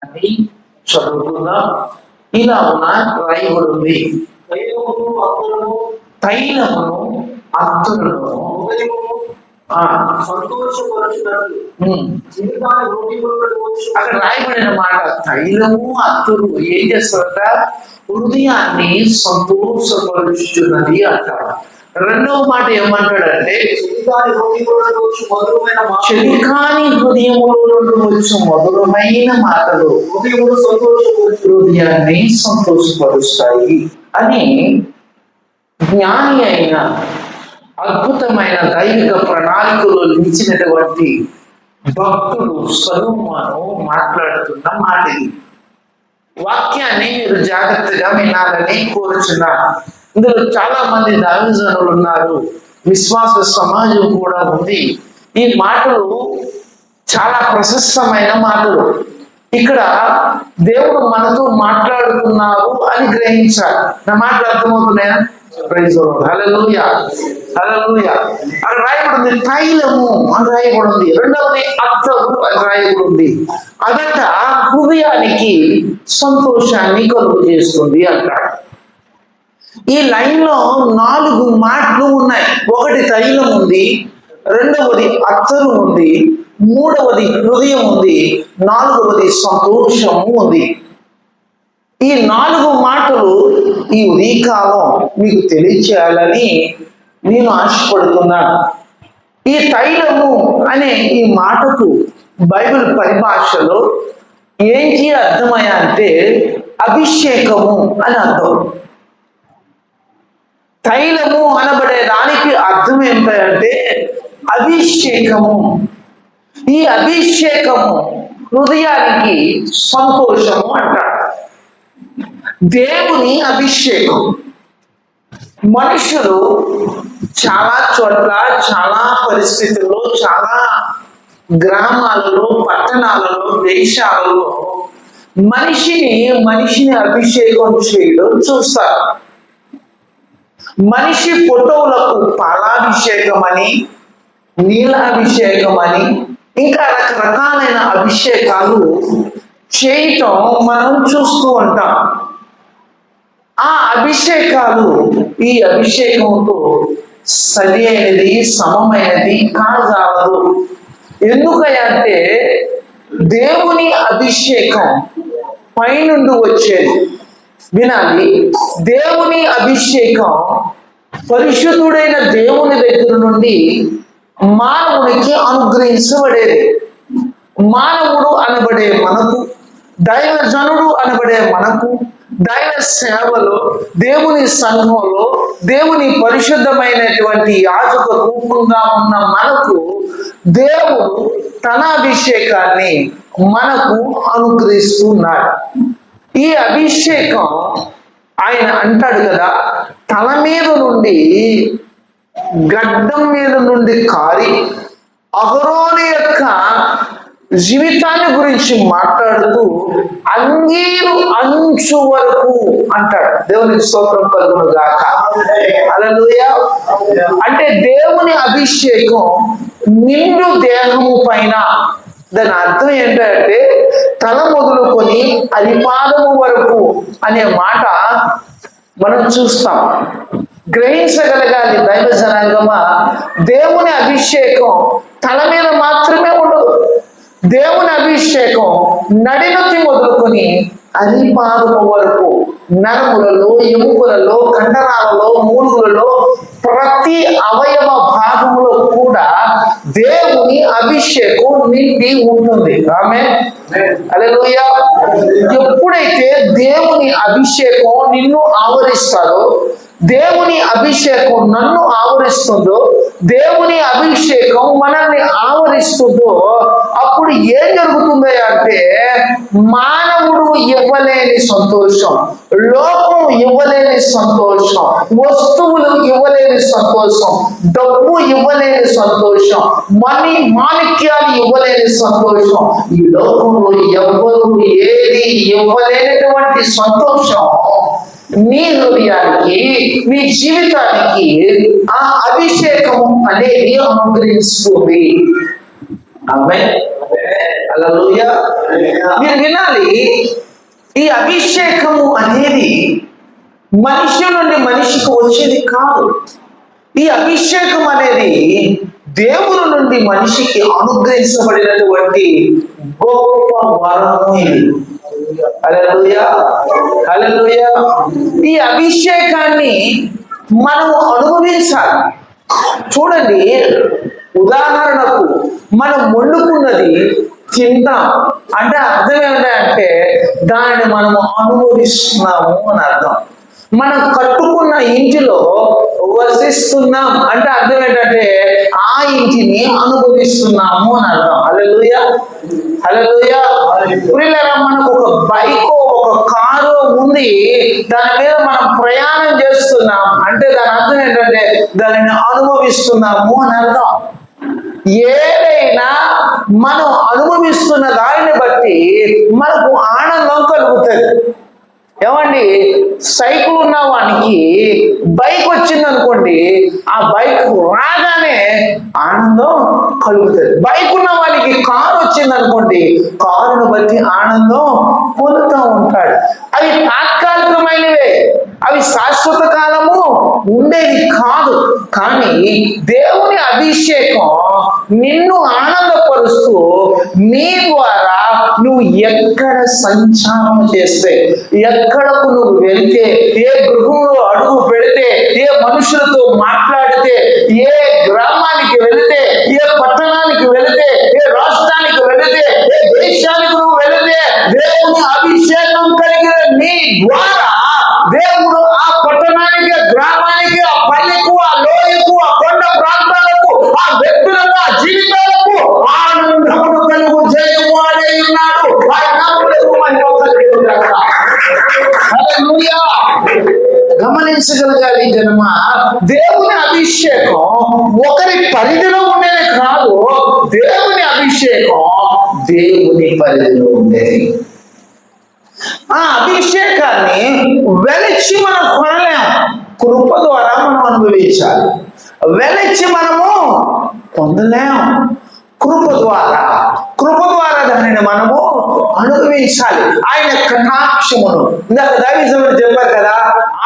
అని చదువుకుందాం. ఇలా రాయబడింది, తైలమును అత్తులను అక్కడ రాయబడిన మాట, తైలము అత్తులు ఏం చేస్తారట? హృదయాన్ని సంతోషపరుచున్నది అంటారు. రెండవ మాట ఏమంటాడంటే, చెలికాని హృదయములో నుండి వచ్చు మధురమైన మాటలు హృదయాన్ని సంతోషపరుస్తాయి అని జ్ఞాని అయిన అద్భుతమైన దైవిక ప్రణాళికలో నిలిచినటువంటి భక్తుడు సొలొమోను మాట్లాడుతున్న మాట ఇది. వాక్యాన్ని మీరు జాగ్రత్తగా వినాలని కోరుచున్నాను. ఇందులో చాలా మంది దైవజనులు ఉన్నారు, విశ్వాస సమాజం కూడా ఉంది. ఈ మాటలు చాలా ప్రశస్తమైన మాటలు. ఇక్కడ దేవుడు మనతో మాట్లాడుతున్నారు అని గ్రహించాలి. నా మాటలు అర్థమవుతున్నాయా? హల్లెలూయా, హల్లెలూయా. అక్కడ రాయబడింది తైలము అని రాయబడింది. రెండవది అత్తరు అని రాయబడింది. అదట హృదయానికి సంతోషాన్ని కలుగు చేస్తుంది అంటాడు. ఈ లైన్ లో 4 మాటలు ఉన్నాయి. ఒకటి తైలం ఉంది, రెండవది అత్తరు ఉంది, మూడవది హృదయం ఉంది, నాలుగవది సంతోషము ఉంది. ఈ 4 మాటలు ఈ ఉదయకాలం మీకు తెలియచేయాలని నేను ఆశపడుతున్నాను. ఈ తైలము అనే ఈ మాటకు బైబిల్ పరిభాషలో ఏంటి అర్థమయ్యా అంటే అభిషేకము అని అర్థం. తైలము అనబడే దానికి అర్థం ఏంటంటే అభిషేకము. ఈ అభిషేకము హృదయానికి సంతోషము అంటాడు. దేవుని అభిషేకం. మనుషులు చాలా చోట్ల, చాలా పరిస్థితుల్లో, చాలా గ్రామాలలో, పట్టణాలలో, దేశాలలో మనిషిని అభిషేకం చేయడం చూస్తారు. మనిషి ఫోటోలకు పాలాభిషేకం అని, నీలాభిషేకం అని, ఇంకా రకరకాలైన అభిషేకాలు చేయటం మనం చూస్తూ ఉంటాం. ఆ అభిషేకాలు ఈ అభిషేకంతో సరి అయినది, సమమైనది కాజాలదు. ఎందుకంటే దేవుని అభిషేకం పైనుండి వచ్చేది. వినాలి, దేవుని అభిషేకం పరిశుద్ధుడైన దేవుని దగ్గర నుండి మానవునికి అనుగ్రహించబడేది. మానవుడు అనబడే మనకు, దైవజనుడు అనబడే మనకు, దైవ సేవలో, దేవుని సంఘంలో, దేవుని పరిశుద్ధమైనటువంటి యాజక రూపంగా ఉన్న మనకు దేవుడు తన అభిషేకాన్ని మనకు అనుగ్రహిస్తున్నాడు. ఈ అభిషేకం ఆయన అంటాడు కదా, తల మీద నుండి, గడ్డం మీద నుండి కారి అహరోను యొక్క జీవితాన్ని గురించి మాట్లాడుతూ అంగీరు అంచు వరకు అంటాడు. దేవునికి స్తోత్రం కలుగును గాక. హల్లెలూయా. అంటే దేవుని అభిషేకం నిండు దేహము పైన. దాని అర్థం ఏంటంటే తల మొదలుకొని అరిపాదము వరకు అనే మాట మనం చూస్తాం. గ్రహించగలగాలి దైవ జనాంగమా. దేవుని అభిషేకం తల మీద మాత్రమే ఉండదు. దేవుని అభిషేకం నడినొత్తి మొదలుకొని అరిపాదము వరకు, నరములలో, ఎముకలలో, కండరాలలో, మూలుగులలో, ప్రతి అవయవ భాగంలో కూడా దేవుని అభిషేకం నిండి ఉంటుంది. ఆమేన్, హల్లెలూయా. ఎప్పుడైతే దేవుని అభిషేకం నిన్ను ఆవరిస్తాడో, దేవుని అభిషేకం నన్ను ఆవరిస్తుందో, దేవుని అభిషేకం మనల్ని ఆవరిస్తుందో, అప్పుడు ఏం జరుగుతుందో అంటే మానవుడు ఇవ్వలేని సంతోషం, లోకం ఇవ్వలేని సంతోషం, వస్తువులు ఇవ్వలేని సంతోషం, డబ్బు ఇవ్వలేని సంతోషం, మాణిక్యాలు ఇవ్వలేని సంతోషం, ఈ లోకంలో ఎవ్వరు ఏది ఇవ్వలేనటువంటి సంతోషం మీ హృదయానికి, మీ జీవితానికి ఆ అభిషేకం అనేది అనుగ్రహిస్తుంది. ఆమేన్. హల్లెలూయా. మీరు వినాలి, ఈ అభిషేకము అనేది మనిషి నుండి మనిషికి వచ్చేది కాదు. ఈ అభిషేకం అనేది దేవుని నుండి మనిషికి అనుగ్రహించబడినటువంటి గొప్ప వరము ఇది. హల్లెలూయా, హల్లెలూయా. ఈ అభిషేకాన్ని మనం అనుభవించాలి. చూడండి, ఉదాహరణకు మనం వండుకున్నది తింటాం అంటే అర్థం ఏమిటంటే దాన్ని మనము అనుభవిస్తున్నాము అని అర్థం. మనం కట్టుకున్న ఇంటిలో వసిస్తున్నాం అంటే అర్థం ఏంటంటే ఆ ఇంటిని అనుభవిస్తున్నాము అని అర్థం. హల్లెలూయా, హల్లెలూయా. ప్రియులారా, మనకు ఒక బైక్, ఒక కారు ఉంది, దాని మీద మనం ప్రయాణం చేస్తున్నాం అంటే దాని అర్థం ఏంటంటే దానిని అనుభవిస్తున్నాము అని అర్థం. ఏదైనా మనం అనుభవిస్తున్న దానిని బట్టి మనకు ఆనందం కలుగుతుంది. ఏమండి, సైకిల్ ఉన్న వానికి బైక్ వచ్చింది అనుకోండి, ఆ బైక్ రాగానే ఆనందం కలుగుతుంది. బైక్ ఉన్న వానికి కారు వచ్చింది అనుకోండి, కారును బట్టి ఆనందం పొందుతూ ఉంటాడు. అవి తాత్కాలికమైనవే, అవి శాశ్వత కాలము ఉండేది కాదు. కానీ దేవుని అభిషేకం నిన్ను ఆనందపరుస్తూ నీ ద్వారా నువ్వు ఎక్కడ సంచారం చేస్తే, ఎక్కడకు నువ్వు వెళ్తే, ఏ గృహంలో అడుగు పెడితే, ఏ మనుషులతో మాట్లాడితే, ఏ గ్రామానికి వెళితే, ఏ పట్టణానికి వెళితే, ఏ రాష్ట్రానికి వెళితే, ఏ దేశానికి నువ్వు వెళితే, దేవుని అభిషేకం కలిగిన నీ ద్వారా దేవుడు ఆ పట్టణానికి, గ్రామానికి, ఆ పల్లెకు, ఆ లోయకు, ఆ కొండ ప్రాంతాలకు, ఆ వ్యక్తులకు, ఆ జీవితాలకు ఆనందమును కలుగు జయము అనే ఉన్నాడు. గమనించగలగాలి జనమా, దేవుని అభిషేకం ఒకరి పరిధిలో ఉండేది కాదు, దేవుని అభిషేకం దేవుని పరిధిలో ఉండేది. ఆ అభిషేకాన్ని వెలిచి మనం కొనలేము, కృప ద్వారా మనం అనుభవించాలి. వెలిచి మనము పొందలేము, కృప ద్వారా దానిని మనము అనుభవించాలి. ఆయన కటాక్షమును, ఇందాక దావీదు చెప్పారు కదా,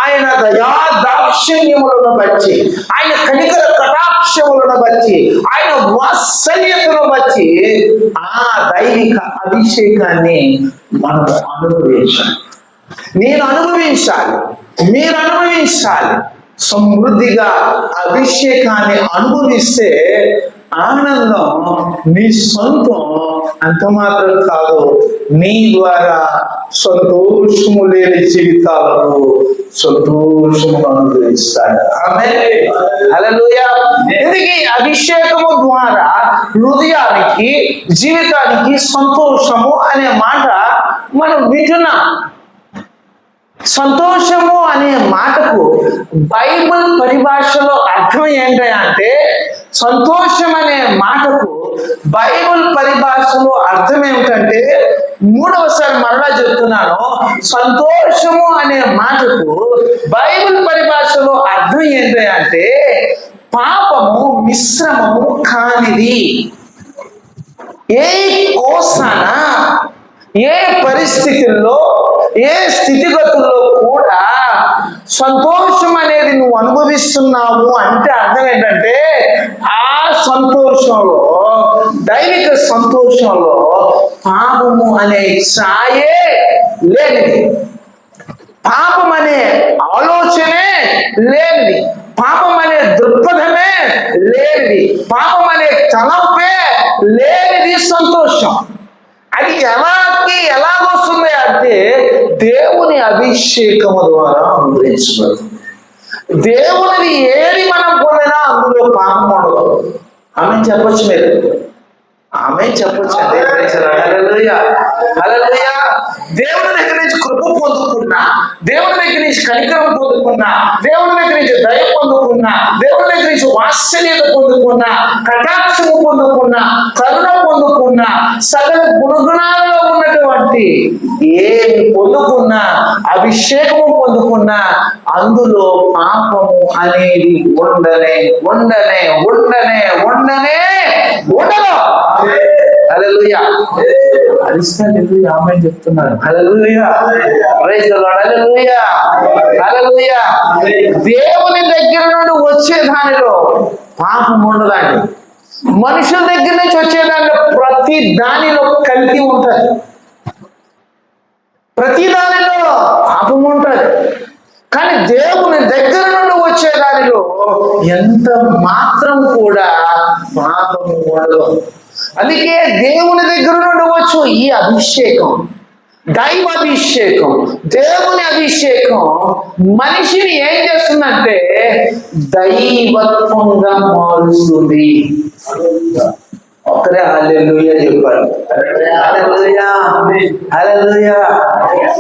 ఆయన దయా దాక్షిణ్యములను బట్టి, ఆయన కనికర కటాక్షములను బట్టి, ఆయన వాత్సల్యతను బట్టి ఆ దైవిక అభిషేకాన్ని మనం అనుభవించాలి. నేను అనుభవించాలి, మీరు అనుభవించాలి. సమృద్ధిగా అభిషేకాన్ని అనుభవిస్తే ఆనందం నీ సొంతం అంత మాత్రం కాదు, నీ ద్వారా సంతోషము లేని జీవితాలకు సంతోషము అనుభవిస్తాడు. ఆమేన్, హల్లెలూయా. ఎందుకు అభిషేకము ద్వారా హృదయానికి, జీవితానికి సంతోషము అనే మాట మనం వింటున్నాం. సంతోషము అనే మాటకు బైబిల్ పరిభాషలో అర్థం ఏంటంటే, సంతోషం అనే మాటకు బైబిల్ పరిభాషలో అర్థం ఏమిటంటే, మూడవసారి మరలా చెప్తున్నాను, సంతోషము అనే మాటకు బైబిల్ పరిభాషలో అర్థం ఏంటంటే పాపము మిశ్రమము కానిది. ఏ కోసాన, ఏ పరిస్థితుల్లో, ఏ స్థితిగతుల్లో కూడా సంతోషం అనేది నువ్వు అనుభవిస్తున్నావు అంటే అర్థం ఏంటంటే ఆ సంతోషంలో, దైవిక సంతోషంలో పాపము అనే ఛాయే లేనిది, పాపం అనే ఆలోచనే లేనిది, పాపం అనే దృక్పథమే లేనిది, పాపం అనే తలంపే లేనిది సంతోషం. అది ఎలాగొస్తుంది అంటే దేవుని అభిషేకము ద్వారా అనుగ్రహించబడుతుంది. దేవుని ఏది మనం పొందినా అందులో పాపం ఉండదు. ఆమె చెప్పొచ్చు, మీరు ఆమె చెప్పొచ్చు. హల్లెలూయా, హల్లెలూయా. దేవుని దగ్గర నుంచి కృప పొందుకున్నా, దేవుని దగ్గర నుంచి కనికరం పొందుకున్నా, దేవుని దగ్గర నుంచి దయ పొందుకున్నా, దేవుని దగ్గర నుంచి వాత్సల్యత పొందుకున్నా, కటాక్షము పొందుకున్నా, కరుణ పొందుకున్నా, సకల గుణగుణాలలో ఉన్నటువంటి ఏమి పొందుకున్నా, అభిషేకము పొందుకున్నా, అందులో పాపము అనేది ఉండదు. హల్లెలూయా. హల్లెలూయా ఆమేన్ చెప్తున్నారు. హల్లెలూయా ప్రైజ్ ది లార్డ్. హల్లెలూయా హల్లెలూయా. దేవుని దగ్గర నుండి వచ్చే దానిలో పాపం ఉండదండి. మనుషుల దగ్గర నుంచి వచ్చేదాంట్లో ప్రతి దానిలో కల్తీ ఉంటుంది, ప్రతి దానిలో పాపం ఉంటుంది. కానీ దేవుని దగ్గర నుండి వచ్చే దానిలో ఎంత మాత్రం కూడా పాపము ఉండదు. అందుకే దేవుని దగ్గర నుండి వచ్చు ఈ అభిషేకం, దైవ అభిషేకం, దేవుని అభిషేకం మనిషిని ఏం చేస్తుందంటే దైవత్వంగా మారుస్తుంది. ఒక్కరే హల్లెలూయా చెప్పారు. హల్లెలూయా హల్లెలూయా.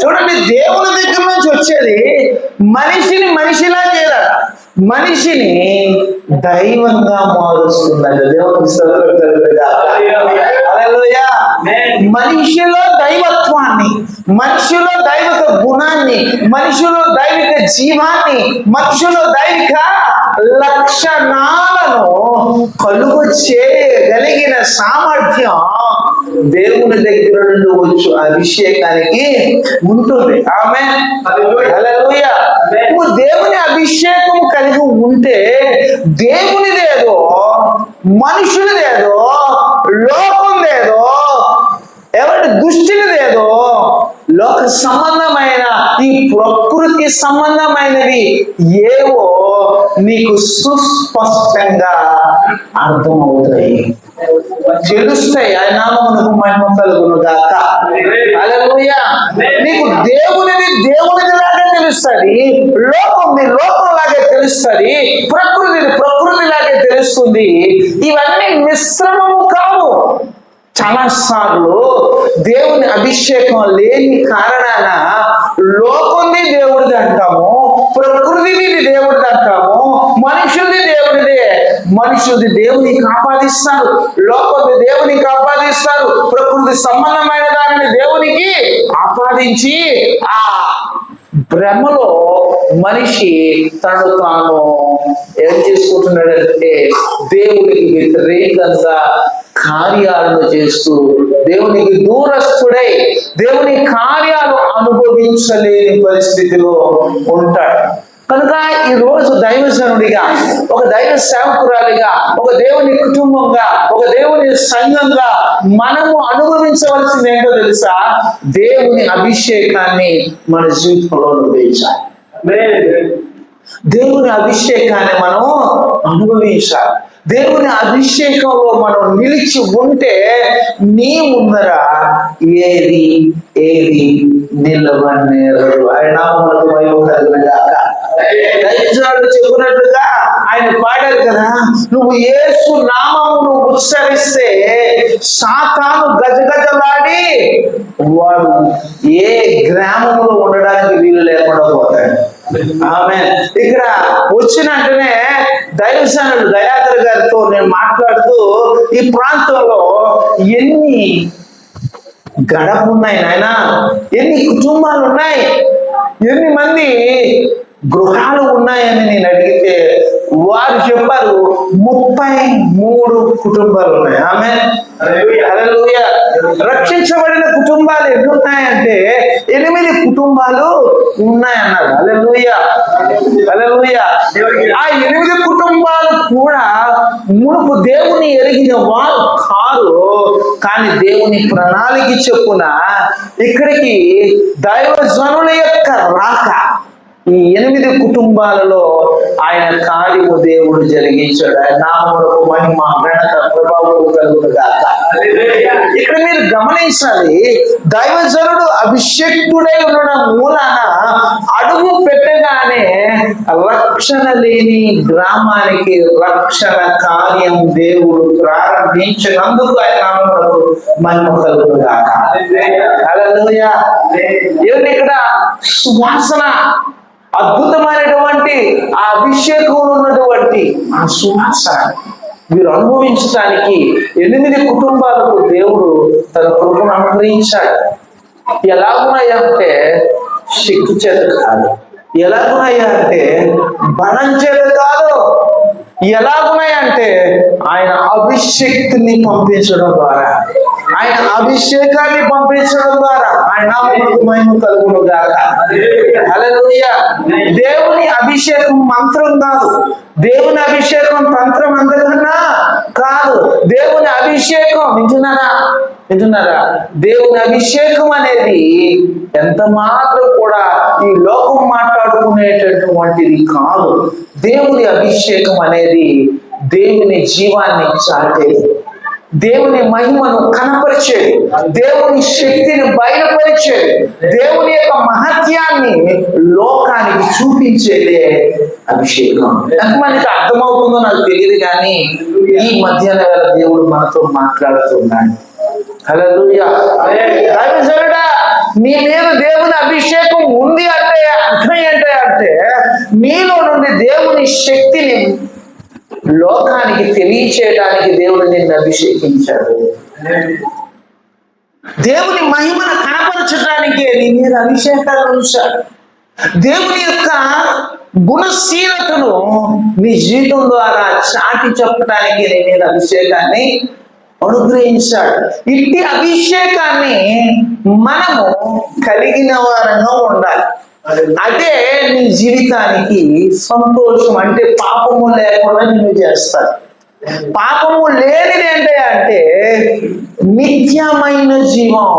చూడండి, దేవుని దగ్గర నుంచి వచ్చేది మనిషిని మనిషిలా చేయదట, మనిషిని దైవంగా మారుస్తుందట. దేవునికి స్తోత్రం కలుగుగాక. హల్లెలూయా. మనిషిలో దైవత్వాన్ని, మనిషిలో దైవిక గుణాన్ని, మనిషిలో దైవిక జీవాన్ని, మనిషిలో దైవిక లక్షణాలను కలుగు చేయగలిగిన సామర్థ్యం దేవుని దగ్గర నుండి వచ్చు అభిషేకానికి ఉంటుంది. ఆమేన్ హల్లెలూయా. నువ్వు దేవుని అభిషేకం కలిగి ఉంటే దేవునిదేదో, మనుషులదేదో, లోకందేదో, ఎవరి దృష్టినిదేదో, లోక సంబంధమైన ఈ ప్రకృతి సంబంధమైనవి ఏవో నీకు సుస్పష్టంగా అర్థమవుతాయి, తెలుస్తాయి. ఆయన నామమునకు మహిమ కలుగును గాక. హల్లెలూయా. నీకు దేవునిది దేవునిదిలాగే తెలుస్తుంది, లోకంది లోకంలాగే తెలుస్తుంది, ప్రకృతిది ప్రకృతిలాగే తెలుస్తుంది. ఇవన్నీ మిశ్రమము కావు. చాలా సార్లు దేవుని అభిషేకం లేని కారణాన లోకంది దేవుడిది అంటాము, ప్రకృతిది దేవుడిది అంటాము, మనుషులది దేవుడిదే. మనుషులది దేవునికి ఆపాదిస్తారు, లోకంది దేవునికి ఆపాదిస్తారు, ప్రకృతి సంబంధమైన దానిని దేవునికి ఆపాదించి ఆ భ్రమలో మనిషి తను తాను ఏం చేసుకుంటున్నాడంటే దేవునికి వ్యతిరేకంగా కార్యాలను చేస్తూ దేవునికి దూరస్తుడై దేవుని కార్యాలు అనుభవించలేని పరిస్థితిలో ఉంటాడు. కనుక ఈ రోజు దైవజనుడిగా, ఒక దైవ సేవకురాలిగా, ఒక దేవుని కుటుంబంగా, ఒక దేవుని సంఘంగా మనము అనుభవించవలసింది ఏంటో తెలుసా? దేవుని అభిషేకాన్ని మన జీవితంలో అనుభవించాలి. దేవుని అభిషేకాన్ని మనం అనుభవించాలి. దేవుని అభిషేకంలో మనం నిలిచి ఉంటే నీ ముందర ఏది ఏది నిలవనేరదు. ఆయన నామమునకు మహిమ కలుగుగాక. దైవజనుడు చెప్పినట్టుగా ఆయన పాడారు కదా, నువ్వు యేసు నామమును ఉచ్చరిస్తే సాతాను గజగజలాడి వాడు ఏ గ్రామంలో ఉండడానికి వీలు లేకుండా పోతాడు. ఆమె ఇక్కడ వచ్చినట్టునే దైవజనుడు దయాకర్ గారితో నేను మాట్లాడుతూ, ఈ ప్రాంతంలో ఎన్ని గడప ఉన్నాయి నాయన, ఎన్ని కుటుంబాలు ఉన్నాయి, ఎన్ని మంది గృహాలు ఉన్నాయని నేను అడిగితే వారు చెప్పారు 33 కుటుంబాలు ఉన్నాయి. ఆమె హల్లెలూయా. రక్షించబడిన కుటుంబాలు ఎన్ని ఉన్నాయంటే 8 కుటుంబాలు ఉన్నాయన్నారు. హల్లెలూయా హల్లెలూయా. ఆ 8 కుటుంబాలు కూడా మునుపు దేవుని ఎరిగిన వారు కారు, కానీ దేవుని ప్రణాళిక చెప్పున ఇక్కడికి దైవజనుల యొక్క రాక ఈ 8 కుటుంబాలలో ఆయన కార్యము దేవుడు జరిగించాడు. ఆయన నామమునకు మహిమ ఘనత ప్రభావం కలుగుగాక. ఇక్కడ మీరు గమనించాలి, దైవజనుడు అభిషేక్తుడై ఉండడం మూలాన అడుగు పెట్టగానే రక్షణ లేని గ్రామానికి రక్షణ కార్యం దేవుడు ప్రారంభించినందుకు ఆయన నామమునకు మహిమ కలుగుగాక. హల్లెలూయా. ఏమిటి ఇక్కడ సువాసన, అద్భుతమైనటువంటి ఆ అభిషేకం ఉన్నటువంటి ఆ సువాసన మీరు అనుభవించడానికి 8 కుటుంబాలకు దేవుడు తన కృపను అనుగ్రహించాడు. ఎలాగున్నాయంటే శక్తి చేత కాదు, ఎలాగున్నాయంటే బలం చేత కాదు, ఎలాగున్నాయంటే ఆయన అభిషక్తిని పంపించడం ద్వారా, ఆయన అభిషేకాన్ని పంపించడం ద్వారా ఆయన నామమునకు మహిమ కలుగును గాక. హల్లెలూయా. దేవుని అభిషేకం మంత్రం కాదు, దేవుని అభిషేకం తంత్రం అంతకన్నా కాదు. దేవుని అభిషేకం వింటున్నారా? దేవుని అభిషేకం అనేది ఎంత మాత్రం కూడా ఈ లోకం మాట్లాడుకునేటటువంటిది కాదు. దేవుని అభిషేకం అనేది దేవుని జీవాన్ని చాటేది, దేవుని మహిమను కనపరిచేది, దేవుని శక్తిని బయలుపరిచేది, దేవుని యొక్క మహత్యాన్ని లోకానికి చూపించేదే అభిషేకం. ఎంతమందికి అర్థమవుతుందో నాకు తెలియదు, కానీ ఈ మధ్యాహ్న వేళ దేవుడు మనతో మాట్లాడుతున్నాడు. హల్లెలూయా. మీ మీద దేవుని అభిషేకం ఉంది అంటే అర్థం ఏంటంటే మీలో నుండి దేవుని శక్తిని లోకానికి తెలియచేయడానికి దేవుడు నిన్ను అభిషేకించాడు. దేవుని మహిమను కనపరచడానికి నీ మీద అభిషేకాలు ఉంచాడు. దేవుని యొక్క గుణశీలతను నీ జీవితం ద్వారా చాటి చెప్పడానికి నీ మీద అభిషేకాన్ని అనుగ్రహించాడు. ఇట్టి అభిషేకాన్ని మనము కలిగిన వారంగా ఉండాలి. అదే నీ జీవితానికి సంతోషం. అంటే పాపము లేకుండా నిన్ను చేస్తాడు. పాపము లేనిది అంటే నిత్యమైన జీవం.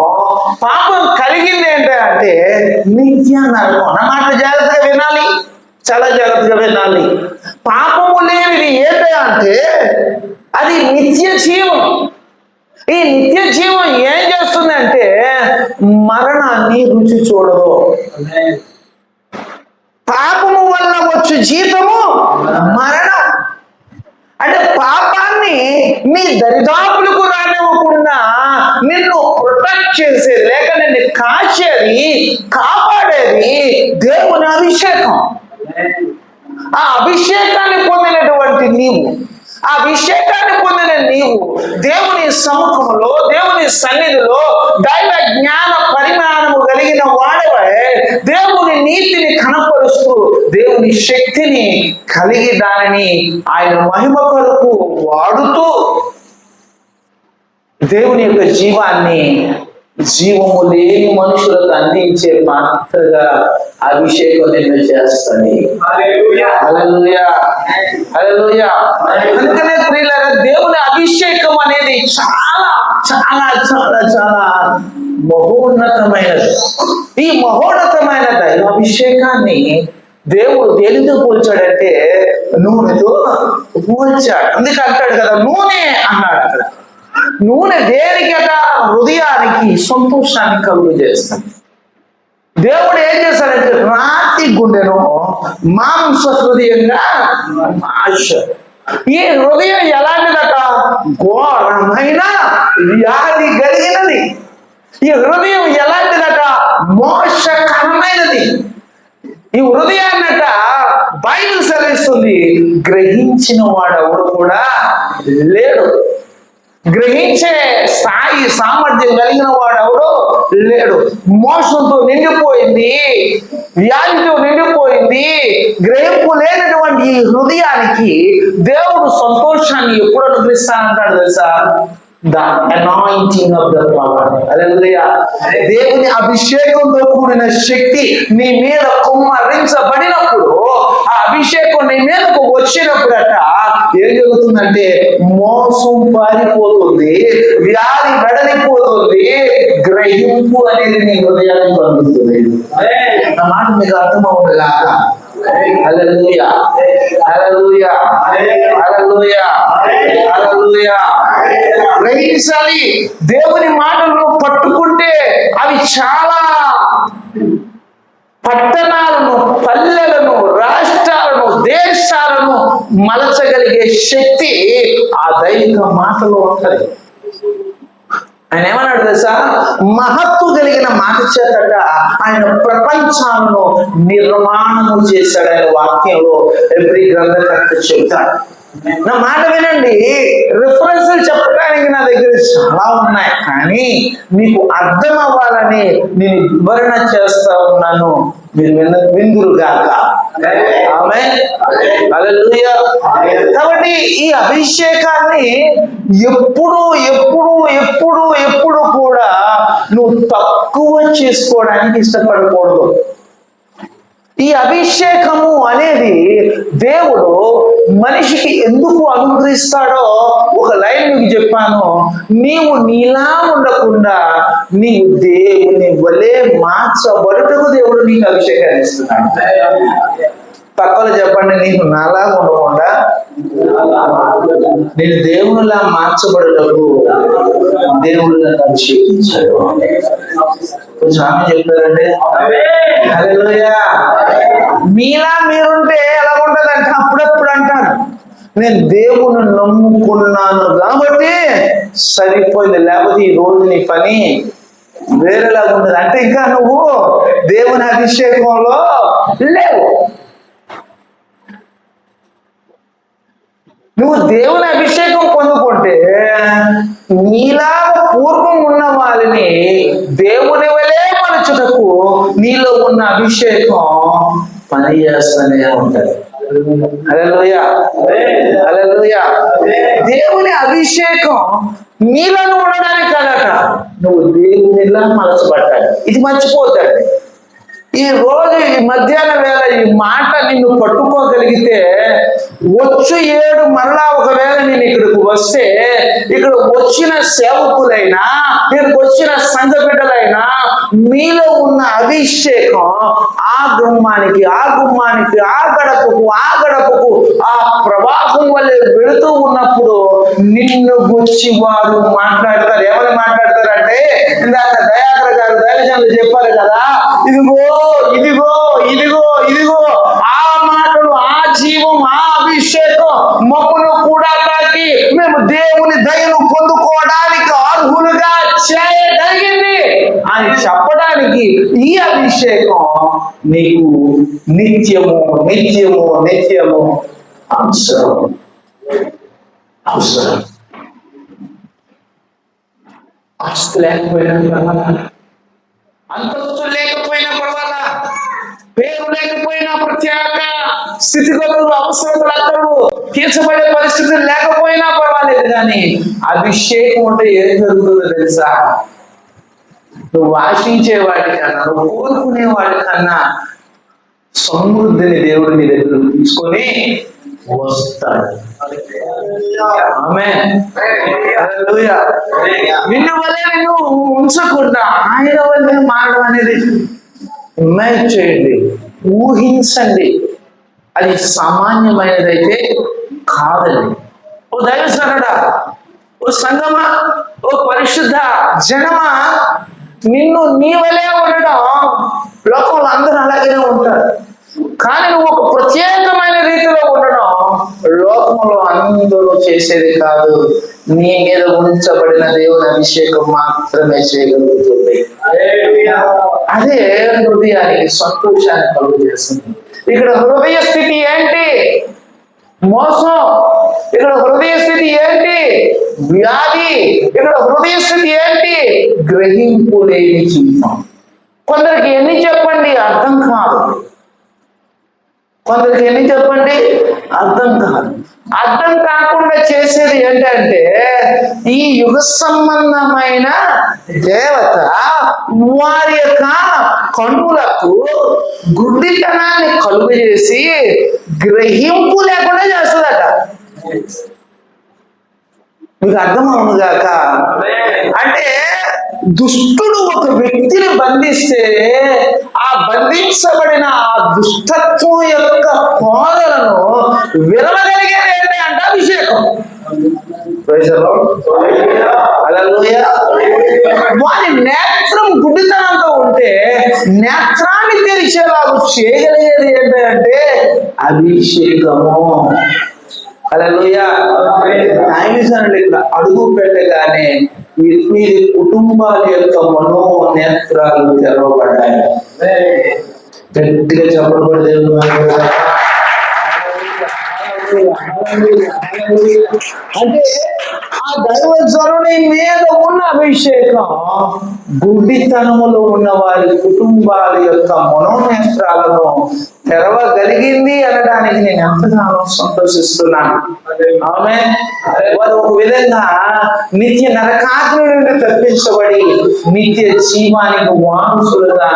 పాపం కలిగింది అంటే నిత్య నరకం అన్నమాట. జాగ్రత్తగా వినాలి, చాలా జాగ్రత్తగా వినాలి. పాపము లేనిది అంటే అది నిత్య జీవం. ఈ నిత్య జీవం ఏం చేస్తుందంటే మరణాన్ని రుచి చూడదు. పాపము వల్ల వచ్చు జీతము మరణం. అంటే పాపాన్ని నీ దరిదాపులకు రానివ్వకుండా నిన్ను ప్రొటెక్ట్ చేసేది, లేక నిన్ను కాచేది, కాపాడేది దేవుని అభిషేకం. ఆ అభిషేకాన్ని పొందినటువంటి నీవు, ఆ అభిషేకాన్ని పొందిన నీవు దేవుని సముఖంలో, దేవుని సన్నిధిలో దైవ జ్ఞాన పరిమాణము కలిగిన వాడవే దేవుని నీతిని కనపరుస్తూ దేవుని శక్తిని కలిగి దానిని ఆయన మహిమ కొరకు వాడుతూ దేవుని యొక్క జీవాన్ని జీవము లేని మనుషులకు అందించే పాత్రగా అభిషేకం నిన్ను చేస్తుంది. హల్లెలూయా, హల్లెలూయా. అందుకనే ప్రియులారా, దేవుని అభిషేకం అనేది చాలా చాలా చాలా చాలా మహోన్నతమైనది. ఈ మహోన్నతమైన దైవ అభిషేకాన్ని దేవుడు దేనితో పోల్చాడంటే నూనెతో పోల్చాడు. అందుకే అంటాడు కదా, నూనె అన్నాడు అక్కడ. నూనె దేనికట? హృదయానికి సంతోషాన్ని కలుగు చేస్తాడు. దేవుడు ఏం చేశాడంటే రాతి గుండెను మాంస హృదయంగా మార్చాడు. ఈ హృదయం ఎలాంటిదట? ఘోరమైన వ్యాధి కలిగినది. ఈ హృదయం ఎలాంటిదట? మోసకరమైనది. ఈ హృదయాన్నట బైబిల్ సెలవిస్తుంది, గ్రహించిన వాడెవడు కూడా లేడు. గ్రహించే స్థాయి సామర్థ్యం కలిగిన వాడెవడో లేడు. మోసంతో నిండిపోయింది, వ్యాధితో నిండిపోయింది. గ్రహింపు లేనటువంటి ఈ హృదయానికి దేవుడు సంతోషాన్ని ఎప్పుడు అనుగ్రహిస్తానంటాడు తెలుసా? The anointing of the power. హల్లెలూయా. దేవుని అభిషేకంతో కూడిన శక్తి నీ మీద కుమ్మరించబడినప్పుడు, ఆ అభిషేకం నీ మీదకు వచ్చినప్పుడట ఏం జరుగుతుందంటే మోసం పారిపోతుంది, వ్యాధి వెడలిపోతుంది, గ్రహింపు అనేది నీ హృదయానికి అందుతుంది. నా మాట మీకు అర్థమవుతుంది కాక? హల్లెలూయా, హల్లెలూయా, హల్లెలూయా, హల్లెలూయా. గ్రహించాలి. దేవుని మాటలను పట్టుకుంటే అవి చాలా పట్టణాలను, పల్లెలను, రాష్ట్రాలను, దేశాలను మలచగలిగే శక్తి ఆ దైవిక మాటలో ఉంటుంది. ఆయన ఏమన్నాడు తెలుసా? మహత్తు కలిగిన మాట చేతట ఆయన ప్రపంచాలను నిర్మాణము చేశాడు. ఆయన వాక్యంలో ఎవ్రీ గ్రంథకర్త చెబుతాడు. నా మాట వినండి, రిఫరెన్స్లు చెప్పడానికి నా దగ్గర చాలా ఉన్నాయి, కానీ మీకు అర్థం అవ్వాలని నేను వివరణ చేస్తా ఉన్నాను. మీరు విందురుగాక. ఆమేన్. హల్లెలూయా. కాబట్టి ఈ అభిషేకాన్ని ఎప్పుడు ఎప్పుడు ఎప్పుడు ఎప్పుడు కూడా నువ్వు తక్కువ చేసుకోవడానికి ఇష్టపడకూడదు. ఈ అభిషేకము అనేది దేవుడు మనిషికి ఎందుకు అనుగ్రహిస్తాడో ఒక లైన్ మీకు చెప్పాను. నీవు నీలా ఉండకుండా నీవు దేవుని వలె మార్చబడుటకు దేవుడు నీకు అభిషేకాన్ని ఇస్తున్నాడు. పక్కన చెప్పండి, నీకు నాలా ఉండకుండా నేను దేవునిలా మార్చబడుటకు దేవుడు నన్ను అభిషేకించాడు. కొంచెం ఆమె చెప్తారంటే హల్లెలూయా. మీలా మీరుంటే ఎలా ఉంటదంటే అప్పుడప్పుడు అంటారు, నేను దేవుని నమ్ముకున్నాను కాబట్టి సరిపోయింది, లేకపోతే ఈ రోజు నీ పని వేరేలాగా ఉండదు. అంటే ఇంకా నువ్వు దేవుని అభిషేకంలో లేవు. నువ్వు దేవుని అభిషేకం పొందుకుంటే నీలా పూర్వం ఉన్న వాళ్ళని దేవుని వలే మలుచుటకు నీలో ఉన్న అభిషేకం పనిచేస్తూనే ఉంటది. హల్లెలూయా, హల్లెలూయా. దేవుని అభిషేకం నీలను ఉండడానికి కదట, నువ్వు దేవునిలా మలచబడ్డాడు. ఇది మర్చిపోతాడు. ఈ రోజు ఈ మధ్యాహ్న వేళ ఈ మాట నిన్ను పట్టుకోగలిగితే వచ్చు ఏడు మరలా ఒకవేళ నేను ఇక్కడికి వస్తే ఇక్కడ వచ్చిన సేవకులైనా ఇక్కడికి వచ్చిన సంఘ బిడ్డలైనా మీలో ఉన్న అభిషేకం ఆ గుమ్మానికి ఆ గుమ్మానికి ఆ గడపకు ఆ ప్రవాహం వల్లే వెళుతూ ఉన్నప్పుడు నిన్ను గురించి వారు మాట్లాడతారు. ఏమని మాట్లాడతారంటే, ఇందాక దయాకర్ గారు దైవజనులు చెప్పారు కదా, ఇదిగో ఇదిగో ఇదిగో ఇదిగో ఆ మాటలు, ఆ జీవం, ఆ అభిషేకం మమ్మను కూడా తాకి మేము దేవుని దయను పొందుకోవడానికి అర్హులుగా చేయగలిగింది అని చెప్పడానికి ఈ అభిషేకం నీకు నిత్యము నిత్యము నిత్యము అవసరం. అవసరం. ఆస్తి లేకపోయినా పర్వాలా, అంతస్తు లేకపోయినా పర్వాలా, పేరు లేకపోయినా, ప్రత్యేక స్థితిగతులు అవసరతలు అక్కడు తీర్చబడే పరిస్థితులు లేకపోయినా పర్వాలేదు, కానీ అభిషేకం ఉంటే ఏం జరుగుతుందో తెలుసా? నువ్వు ఆశించే వాటికన్నా, నువ్వు కోరుకునే వాటికన్నా సమృద్ధిని దేవుడు నీ దగ్గర తీసుకొని వస్తాడు. ఆమేన్. హల్లెలూయా. నిన్ను వల్లే నిన్ను ఉంచకుండా ఆయన వల్లే మారడం అనేది ఇమాజిన్ చేయండి, ఊహించండి. అది సామాన్యమైనదైతే కాదండి. ఓ దైవజనుడా, ఓ సంగమా, ఓ పరిశుద్ధ జనమా, నిన్ను నీ వలే ఉండడం లోకంలో అందరూ అలాగే ఉంటారు. కానీ నువ్వు ఒక ప్రత్యేకమైన రీతిలో ఉండడం లోకంలో అందరూ చేసేది కాదు. నీ మీద ఉంచబడిన దేవుని అభిషేకం మాత్రమే చేయగలుగుతుంది. అదే హృదయానికి సంతోషాన్ని కలుగజేస్తుంది. ఇక్కడ హృదయ స్థితి ఏంటి? మోసం. ఇక్కడ హృదయ స్థితి ఏంటి? వ్యాధి. ఇక్కడ హృదయ స్థితి ఏంటి? గ్రహింపు లేని జీవితం. కొందరికి ఎన్ని చెప్పండి అర్థం కాదు. కొందరికి ఎన్ని చెప్పండి అర్థం కాదు. అర్థం కాకుండా చేసేది ఏంటంటే, ఈ యుగ సంబంధమైన దేవత వారి యొక్క కన్నులకు గుడ్డితనాన్ని కలుగజేసి గ్రహింపు లేకుండా చేస్తుందట. మీకు అర్థమవును గాక. అంటే దుష్టుడు ఒక వ్యక్తిని బంధిస్తే ఆ బంధించబడిన ఆ దుష్టత్వం యొక్క కోరలను విరవగలిగేది ఏంటి అంటే అభిషేకం. హల్లెలూయా. వారి నేత్రం గుడ్డితనంతో ఉంటే నేత్రాన్ని తెరిచేలాగా చేయగలిగేది ఏంటి అంటే అభిషేకము. హల్లెలూయా. దైవజనులు ఇక్కడ అడుగు పెట్టగానే మీ కుటుంబాల యొక్క మనోనేత్రాలు తెరవబడ్డాయి. గట్టిగా చెప్పబడి అంటే ఆ దైవజనుని మీద ఉన్న అభిషేకం గుడ్డితనములో ఉన్న వారి కుటుంబాల యొక్క మనోనేత్రాలను తెరవగలిగింది అనడానికి నేను ఎంతగానో సంతోషిస్తున్నాను. ఆమె వారు ఒక విధంగా నిత్య నరకాగ్ని నుండి తప్పించబడి నిత్య జీవానికి వారసులుగా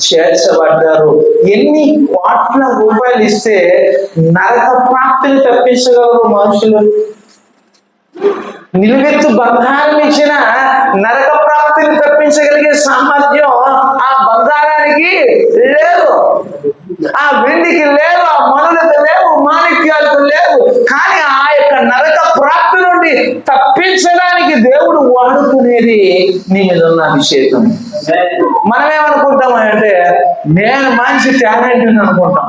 చేర్చబడ్డారు. ఎన్ని కోట్ల రూపాయలు ఇస్తే నరక ప్రాప్తిని తప్పించగలరు మనుషులు? నిలువెత్తు బంగారం ఇచ్చిన నరక ప్రాప్తిని తప్పించగలిగే సామర్థ్యం ఆ బంగారానికి లేదు, ఆ వెండికి లేదు, ఆ మనులకు లేవు, మాణిక్యాలకు లేవు. కానీ ఆ యొక్క నరక ప్రాప్తి నుండి తప్పించడానికి దేవుడు వాడుకునేది నీ మీద ఉన్న అభిషేకం. మనమేమనుకుంటామంటే నేను మంచి టాలెంట్ అనుకుంటాం,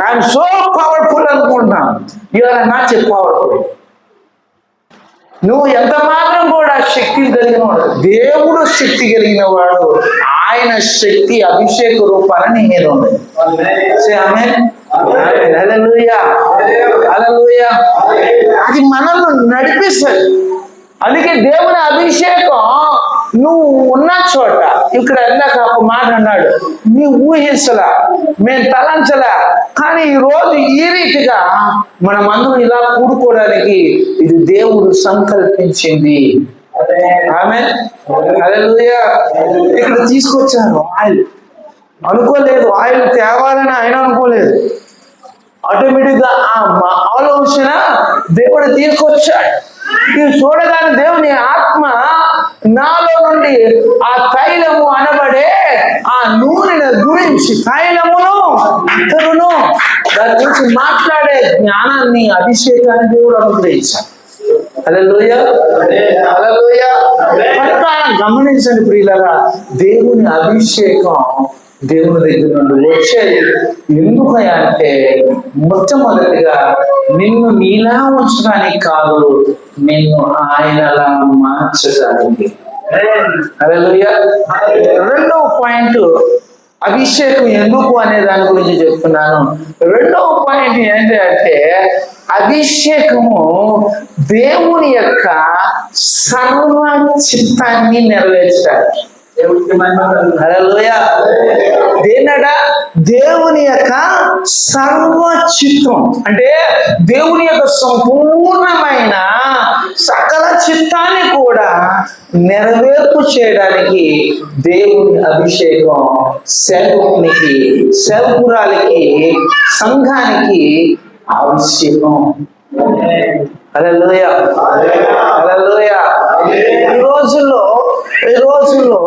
ఐఎమ్ సో పవర్ఫుల్ అనుకుంటాం. You are not so powerful. నువ్వు ఎంత మాత్రం కూడా శక్తి కలిగిన వాడు, దేవుడు శక్తి కలిగిన వాడు. ఆయన శక్తి అభిషేక రూపాన్ని నీ మీద ఉంది. హల్లెలూయా, హల్లెలూయా. అది మనల్ని నడిపిస్తుంది. అందుకే దేవుని అభిషేకం నువ్వు ఉన్న చోట, ఇక్కడ ఇందాక ఒక మాట అన్నాడు, నీ ఊహించలా, మేము తలంచలా, కానీ ఈ రోజు ఈ రీతిగా మనమందరం ఇలా కూడుకోవడానికి ఇది దేవుడు సంకల్పించింది. ఆమేన్, హల్లెలూయా. ఇక్కడ తీసుకొచ్చారు ఆయిల్. అనుకోలేదు ఆయిల్ తేవాలని ఆయన అనుకోలేదు. ఆటోమేటిక్ గా ఆ ఆలోచన దేవుడు తీసుకొచ్చాడు. ఇది చూడగానే దేవుని ఆత్మ నాలో నుండి ఆ తైలము అనబడే ఆ నూనె గురించి, తైలమును ఇతరును దాని గురించి మాట్లాడే జ్ఞానాన్ని, అభిషేకాన్ని దేవుడు అనుగ్రహించాడు. హల్లెలూయా, హల్లెలూయా. గమనించండి ప్రియులారా, దేవుని అభిషేకం దేవుని దగ్గర నుండి వచ్చేది ఎందుకు అంటే మొట్టమొదటిగా నిన్ను నీలా ఉంచడానికి కాదు, నిన్ను ఆయనలా మార్చడానికి. హల్లెలూయా. రెండవ పాయింట్ అభిషేకం ఎందుకు అనే దాని గురించి చెప్తున్నాను. రెండవ పాయింట్ ఏంటంటే అభిషేకము దేవుని యొక్క సర్వ చిత్తాన్ని నెరవేర్చడానికి. హల్లెలూయా. దేనడా దేవుని యొక్క సర్వ చిత్తం అంటే దేవుని యొక్క సంపూర్ణమైన సకల చిత్తాన్ని కూడా నెరవేర్పు చేయడానికి దేవుని అభిషేకం సేవకునికి, సేవకురాలికి, సంఘానికి ఆవశ్యకం. హల్లెలూయా, హల్లెలూయా. ఈ రోజుల్లో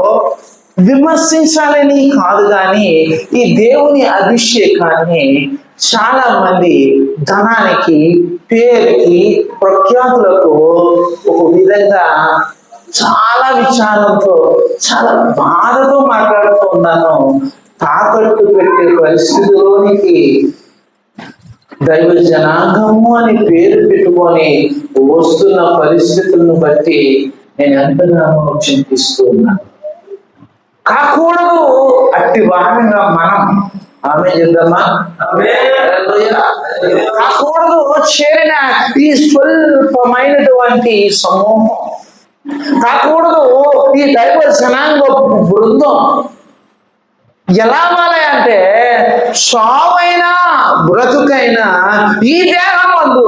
విమర్శించాలని కాదు, కానీ ఈ దేవుని అభిషేకాన్ని చాలా మంది ధనానికి, పేరుకి, ప్రఖ్యాతులకు ఒక విధంగా చాలా విచారంతో, చాలా బాధతో మాట్లాడుతూ ఉన్నాను. తాకట్టు పెట్టే పరిస్థితిలోనికి దైవ జనాంగము అని పేరు పెట్టుకొని వస్తున్న పరిస్థితులను బట్టి నేను ఎంతగానో చింతిస్తూ ఉన్నాను. కాకూడదు అట్టి వారంగా మనం ఆమె చేద్దామా? కాకూడదు చేరిన ఈ స్వల్పమైనటువంటి సమూహం, కాకూడదు ఈ దైవ జనాంగ బృందం ఎలా మారాయంటే సావైనా బ్రతుకైనా ఈ దేహం ముందు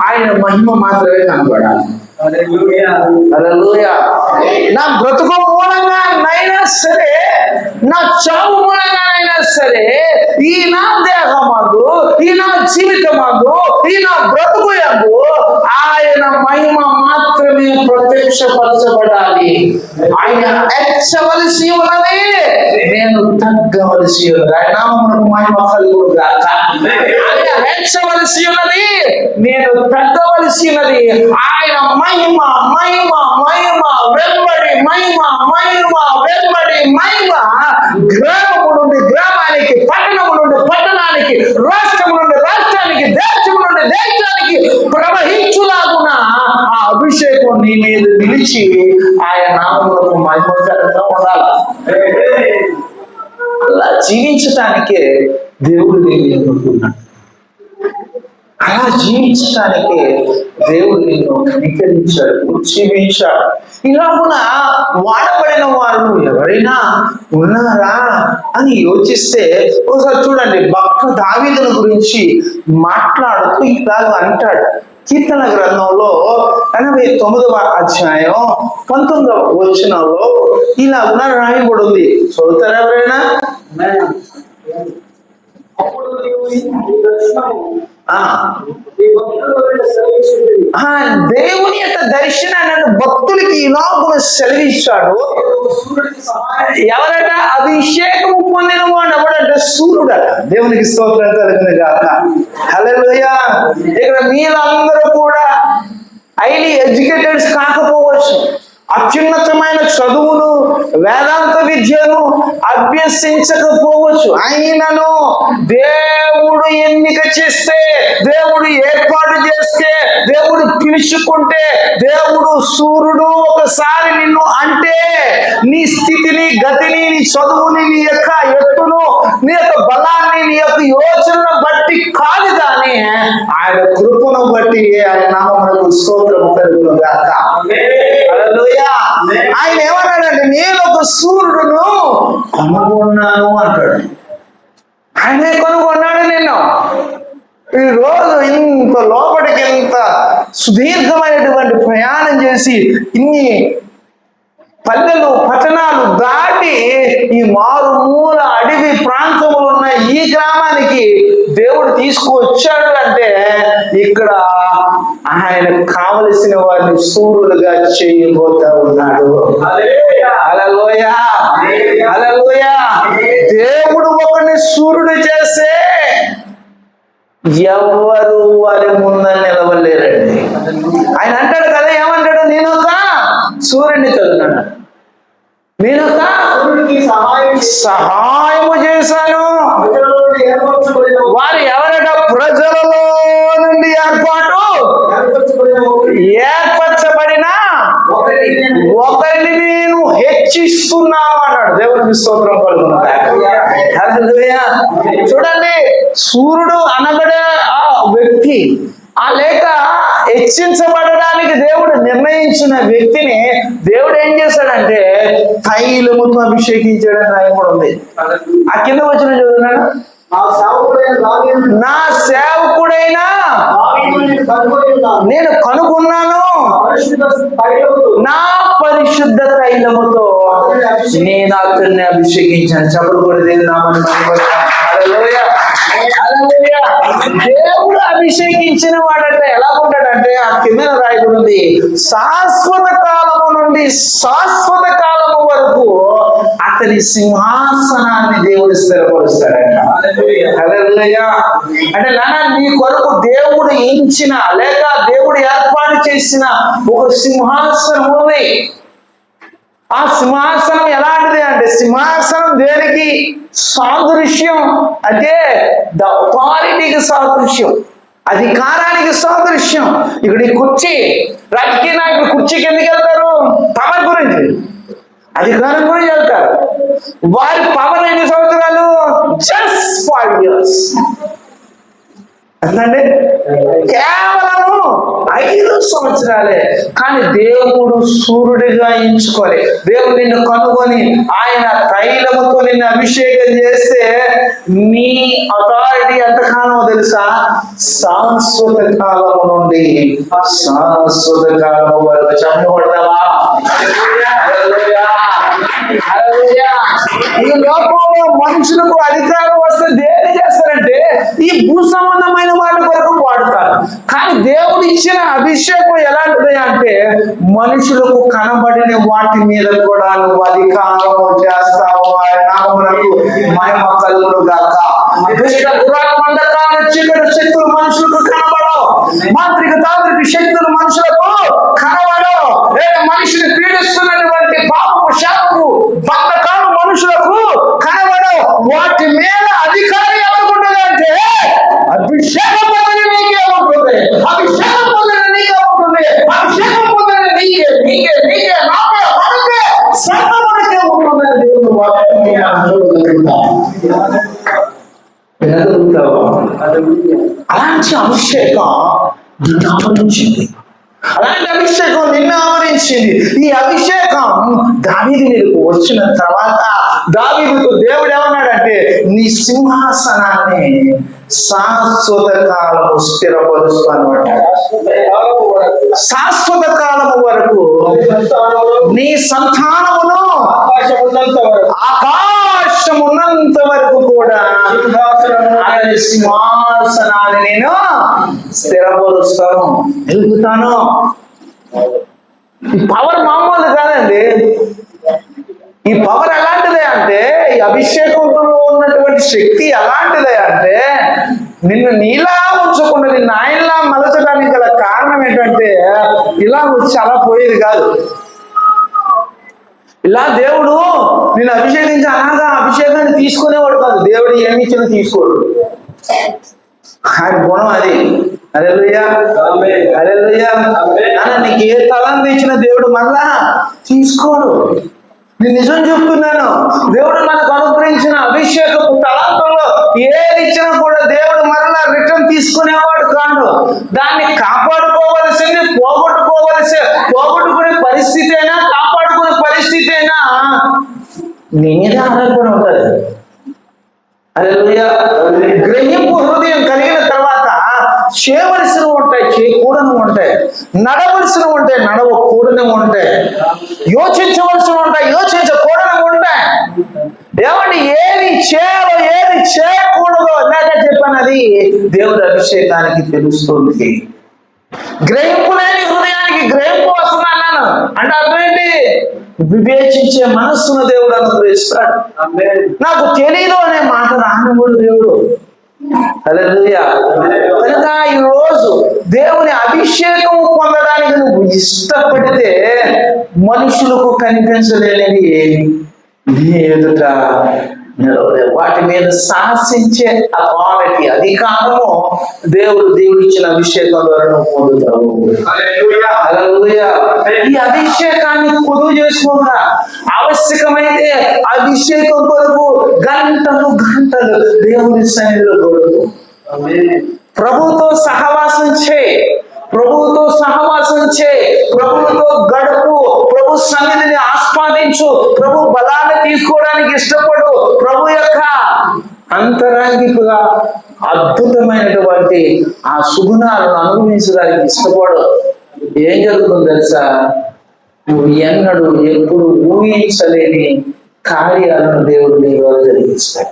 ఆయన మహిమ మాత్రమే కనబడాలి. హల్లెలూయా. నా బ్రతుకు మూలంగా అయినా సరే, నా చావు మూలంగానైనా సరే, ఈ నా దేహమందు, ఈ నా జీవితమందు, ఈ నా బ్రతుకు యందు ఆయన మహిమ మాత్రమే ప్రత్యక్షపరచబడాలి. ఆయన ఎచ్చవలసి ఉన్నది, నేను తగ్గవలసి ఉన్నది. ఆయన నామమునకు మహిమ కలుగును గాక. ఆయన హెచ్చవలసి ఉన్నది, నేను తగ్గవలసి ఉన్నది. ఆయన మహిమ మహిమ మహిమ వెంబడి మహిమ మహిమ వెంబడి మహిమ గ్రామము నుండి గ్రామానికి, పట్టణము నుండి పట్టణానికి, రాష్ట్రము నుండి రాష్ట్రానికి, దేశము నుండి దేశానికి ప్రవహించులాగున ఆ అభిషేకం నీ మీద నిలిచి ఆయన నామములకు మహిమకరంగా ఉండాలి. అలా జీవించటానికే దేవుడు దీన్ని అనుకుంటున్నాడు. అలా జీవించటానికే దేవుడు నిన్ను కనికరించాడు, ఉజ్జీవించాడు. ఇలాగున వాడబడిన వాళ్ళు ఎవరైనా ఉన్నారా అని యోచిస్తే ఒకసారి చూడండి, భక్త దావీదుల గురించి మాట్లాడుతూ ఇలాగ అంటాడు. కీర్తన గ్రంథంలో 89వ అధ్యాయం 19వ వచనంలో ఇలా రాయబడి ఉంది. చదువుతారా ఎవరైనా? దేవుని యొక్క దర్శనాన్ని భక్తులకి ఇలాగ సెలవిచ్చాడు. ఎవరట? అభిషేకము పొందిన వాడు ఎవడంటే సూర్యుడట. దేవునికి స్తోత్రం కలుగును గాక. హల్లెలూయా. ఇక్కడ మీరందరూ కూడా హైలీ ఎడ్యుకేటెడ్స్ కాకపోవచ్చు, అత్యున్నతమైన చదువును వేదాంత విద్యను అభ్యసించకపోవచ్చు, అయినను దేవుడు ఎన్నిక చేస్తే, దేవుడు ఏర్పాటు చేస్తే, దేవుడు పిలుచుకుంటే, దేవుడు సూర్యుడు ఒకసారి నిన్ను అంటే నీ స్థితిని, గతిని, నీ చదువుని, నీ యొక్క ఎత్తును, నీ యొక్క బలాన్ని, నీ యొక్క యోచనను బట్టి కాదు కానీ ఆయన కృపను బట్టి ఆయన నామమునకు స్తోత్రము కలుగును గాక. హల్లెలూయా. ఆయన ఏమన్నాడంటే నేను ఒక సూర్యుడును కనుగొన్నాను అంటాడు. ఆయనే కనుగొన్నాడు నిన్ను. ఈ రోజు ఇంత లోపలికి ఇంత సుదీర్ఘమైనటువంటి ప్రయాణం చేసి ఇన్ని పల్లెలు పట్టణాలు దాటి ఈ మారుమూల అడవి ప్రాంతంలో ఉన్న ఈ గ్రామానికి దేవుడు తీసుకువచ్చాడు అంటే ఇక్కడ ఆయన కావలసిన వారిని సూర్యులుగా చేయబోతా ఉన్నాడు. హల్లెలూయా. హల్లెలూయా. దేవుడు ఒకరిని సూర్యుడు చేస్తే ఎవరు వారి ముందు నిలవలేరండి. ఆయన అంటాడు కదా, ఏమంటాడు? నేను ఒక సూర్యుడిని చదువున్నాడు, నేను ఒక సహాయము చేశాను. వారు ఎవరట? ప్రజలలో నుండి ఏర్పరచబడిన ఒకరిని నేను హెచ్చిస్తున్నాను అన్నాడు. దేవునికి స్తోత్రం కలుగును గాక. చూడండి, సూర్యుడు అనబడే ఆ వ్యక్తి, ఆ లేక హెచ్చించబడడానికి దేవుడు నిర్ణయించిన వ్యక్తిని దేవుడు ఏం చేశాడంటే తైలముతో అభిషేకించాడని రాయబడి ఉంది. ఆ కింద వచ్చిన చదువున్నాడు, నా సేవకుడైనా నేను కనుగొన్నాను, నా పరిశుద్ధ తైలముతో నేను అతన్ని అభిషేకించాను. చెప్పలు కూడా దేవుడు అభిషేకించిన వాడంటే ఎలా ఉంటాడంటే ఆ కింద రాయబడింది, శాశ్వత కాలము నుండి శాశ్వత కాలము వరకు అతని సింహాసనాన్ని దేవుడు స్థిరపరుస్తాడంట. హల్లెలూయా. అంటే నాన్న, నీ కొరకు దేవుడు ఎంచిన లేక దేవుడు ఏర్పాటు చేసిన ఒక సింహాసనం ఉంది. ఆ సింహాసనం ఎలాంటిది అంటే, సింహాసనం దేనికి సాదృశ్యం అంటే అథారిటీకి సాదృశ్యం, అధికారానికి సాదృశ్యం. ఇక్కడ ఈ కుర్చీ, రాజకీయ నాయకులు కుర్చీకి ఎందుకు వెళ్తారు? పవర్ గురించి, అధికారం గురించి వెళ్తారు. వారి పవర్ ఎన్ని సంవత్సరాలు? Just 5 years. అంటే కేవలము 5 సంవత్సరాలే. కానీ దేవుడు సూర్యుడిగా ఎంచుకొని, దేవుడు నిన్ను కనుగొని ఆయన తైలముతో నిన్ను అభిషేకం చేస్తే నీ అథారిటీ ఎంతకాలమో తెలుసా? శాశ్వత కాలము నుండి శాశ్వత కాలము వరకు. చెప్పబడదావా? ఈ లోకంలో మనుషులకు అధికారం వస్తే దేని చేస్తారంటే ఈ భూ సంబంధమైన వాటి కొరకు వాడతారు. కానీ దేవుడు ఇచ్చిన అభిషేకం ఎలాంటిది అంటే మనుషులకు కనబడిన వాటి మీద కూడా నువ్వు అధికారం చేస్తావు. ఆయన నామమునకు మహిమ కలుగును గాక. చీకటి శక్తులు మనుషులకు కనబడవు, మాంత్రిక తాంత్రిక శక్తులు మనుషులకు కనబడవు. మనిషిని పీడిస్తున్నటువంటి పాపము, శాపము, బంధకాలు మనుషులకు కనబడవు. వాటి మీద అధికారం ఎవరుకుంటుంది అంటే అభిషేకం పొందిన నీకే ఉంటుంది, అభిషేకం పొందిన నీకే ఉంటుంది, అభిషేకం పొందిన నీకే నీకే నీకే నాకే మనకే సంగమునకే ఉంటుందని దేవుడు అలాంటి అభిషేకం జ్ఞాపనించింది. అలాంటి అభిషేకం నిన్ను ఆవరించింది. ఈ అభిషేకం దావీదు మీదకు వచ్చిన తర్వాత దావీదుకు దేవుడు ఏమన్నాడంటే, నీ సింహాసనాన్ని శాశ్వత కాలము స్థిరపరుస్తాను అంటాడు. శాశ్వత కాలము వరకు నీ సంతానమును ఆకాశం ఉన్నంత వరకు కూడా ఆయన సింహాసనాన్ని నేను స్థిరపరుస్తాను, నిలుపుతాను. ఈ పవర్ మామూలు కాదండి. ఈ పవర్ ఎలాంటిదే అంటే, ఈ అభిషేకంతో ఉన్నటువంటి శక్తి ఎలాంటిదే అంటే, నిన్ను నీలా ఉంచకుండా నిన్ను ఆయనలా మలచడానికి గల కారణం ఏంటంటే, ఇలా వచ్చి అలా పోయేది కాదు. ఇలా దేవుడు నిన్ను అభిషేకించి అలాగా అభిషేకాన్ని తీసుకునేవాడు కాదు. దేవుడు ఏమి ఇచ్చినా తీసుకోడు. ఆయన గుణం అది. హల్లెలూయా, హల్లెలూయా. నీకు ఏ తలాంతు ఇచ్చినా దేవుడు మళ్ళా తీసుకోడు. నేను నిజం చెప్తున్నాను. దేవుడు మనకు అనుగ్రహించిన అభిషేకపు తలాంతుల్లో ఏది ఇచ్చినా కూడా దేవుడు మరలా రిటర్న్ తీసుకునేవాడు కాదు. దాన్ని కాపాడుకోవలసింది పోగొట్టుకునే పరిస్థితి అయినా కాపాడుకునే పరిస్థితి అయినా నీ మీద ఆధారపడి ఉంటుంది. హల్లెలూయా. గ్రహింపు హృదయం కలిగిన తర్వాత చేయవలసినవి ఉంటాయి, చేయకూడని ఉంటాయి. నడవలసినవి ఉంటాయి, నడవకూడని ఉంటాయి. యోచించవలసినవి ఉంటాయి, యోచించకూడని ఉంటాయి. ఏమండి, ఏది చేయాలో ఏది చేయకూడదో ఇందాక చెప్పాను, అది దేవుడి అభిషేకానికి తెలుస్తుంది. గ్రహింపు లేని హృదయానికి గ్రహింపు వస్తుంది అన్నాను అంటే అర్థం ఏంటి? వివేచించే మనస్సును దేవుడు అనుగ్రహిస్తాడు. నాకు తెలీదు అనే మాట రానివాడు దేవుడు. హల్లెలూయా. కనుక ఈరోజు దేవుని అభిషేకం పొందడానికి నువ్వు ఇష్టపడితే మనుషులకు కనిపించలేనిది ఎదుట వాటి మీద శాసించే అథారిటీ, అధికారము దేవుడిచ్చిన అభిషేకం ద్వారా నువ్వు పొందుతావు. హల్లెలూయా. ఈ అభిషేకాన్ని పొదువు చేసుకోక ఆవశ్యకమైతే అభిషేకం కొరకు గంటలు దేవుని సన్నిధిలో గడుపు. ప్రభువుతో సహవాసం చేయి, ప్రభువుతో గడుపు, ప్రభు సన్నిధిని ఆస్వాదించు, ప్రభు బలాన్ని తీసుకోవడానికి ఇష్టపడు, ప్రభు యొక్క అంతరంగికుగా అద్భుతమైనటువంటి ఆ సుగుణాలను అనుభవించడానికి ఇష్టపడు. ఏం జరుగుతుందో తెలుసా? నువ్వు ఎప్పుడు ఊహించలేని కార్యాలను దేవుడు నీ వల్ల జరిగిస్తాడు.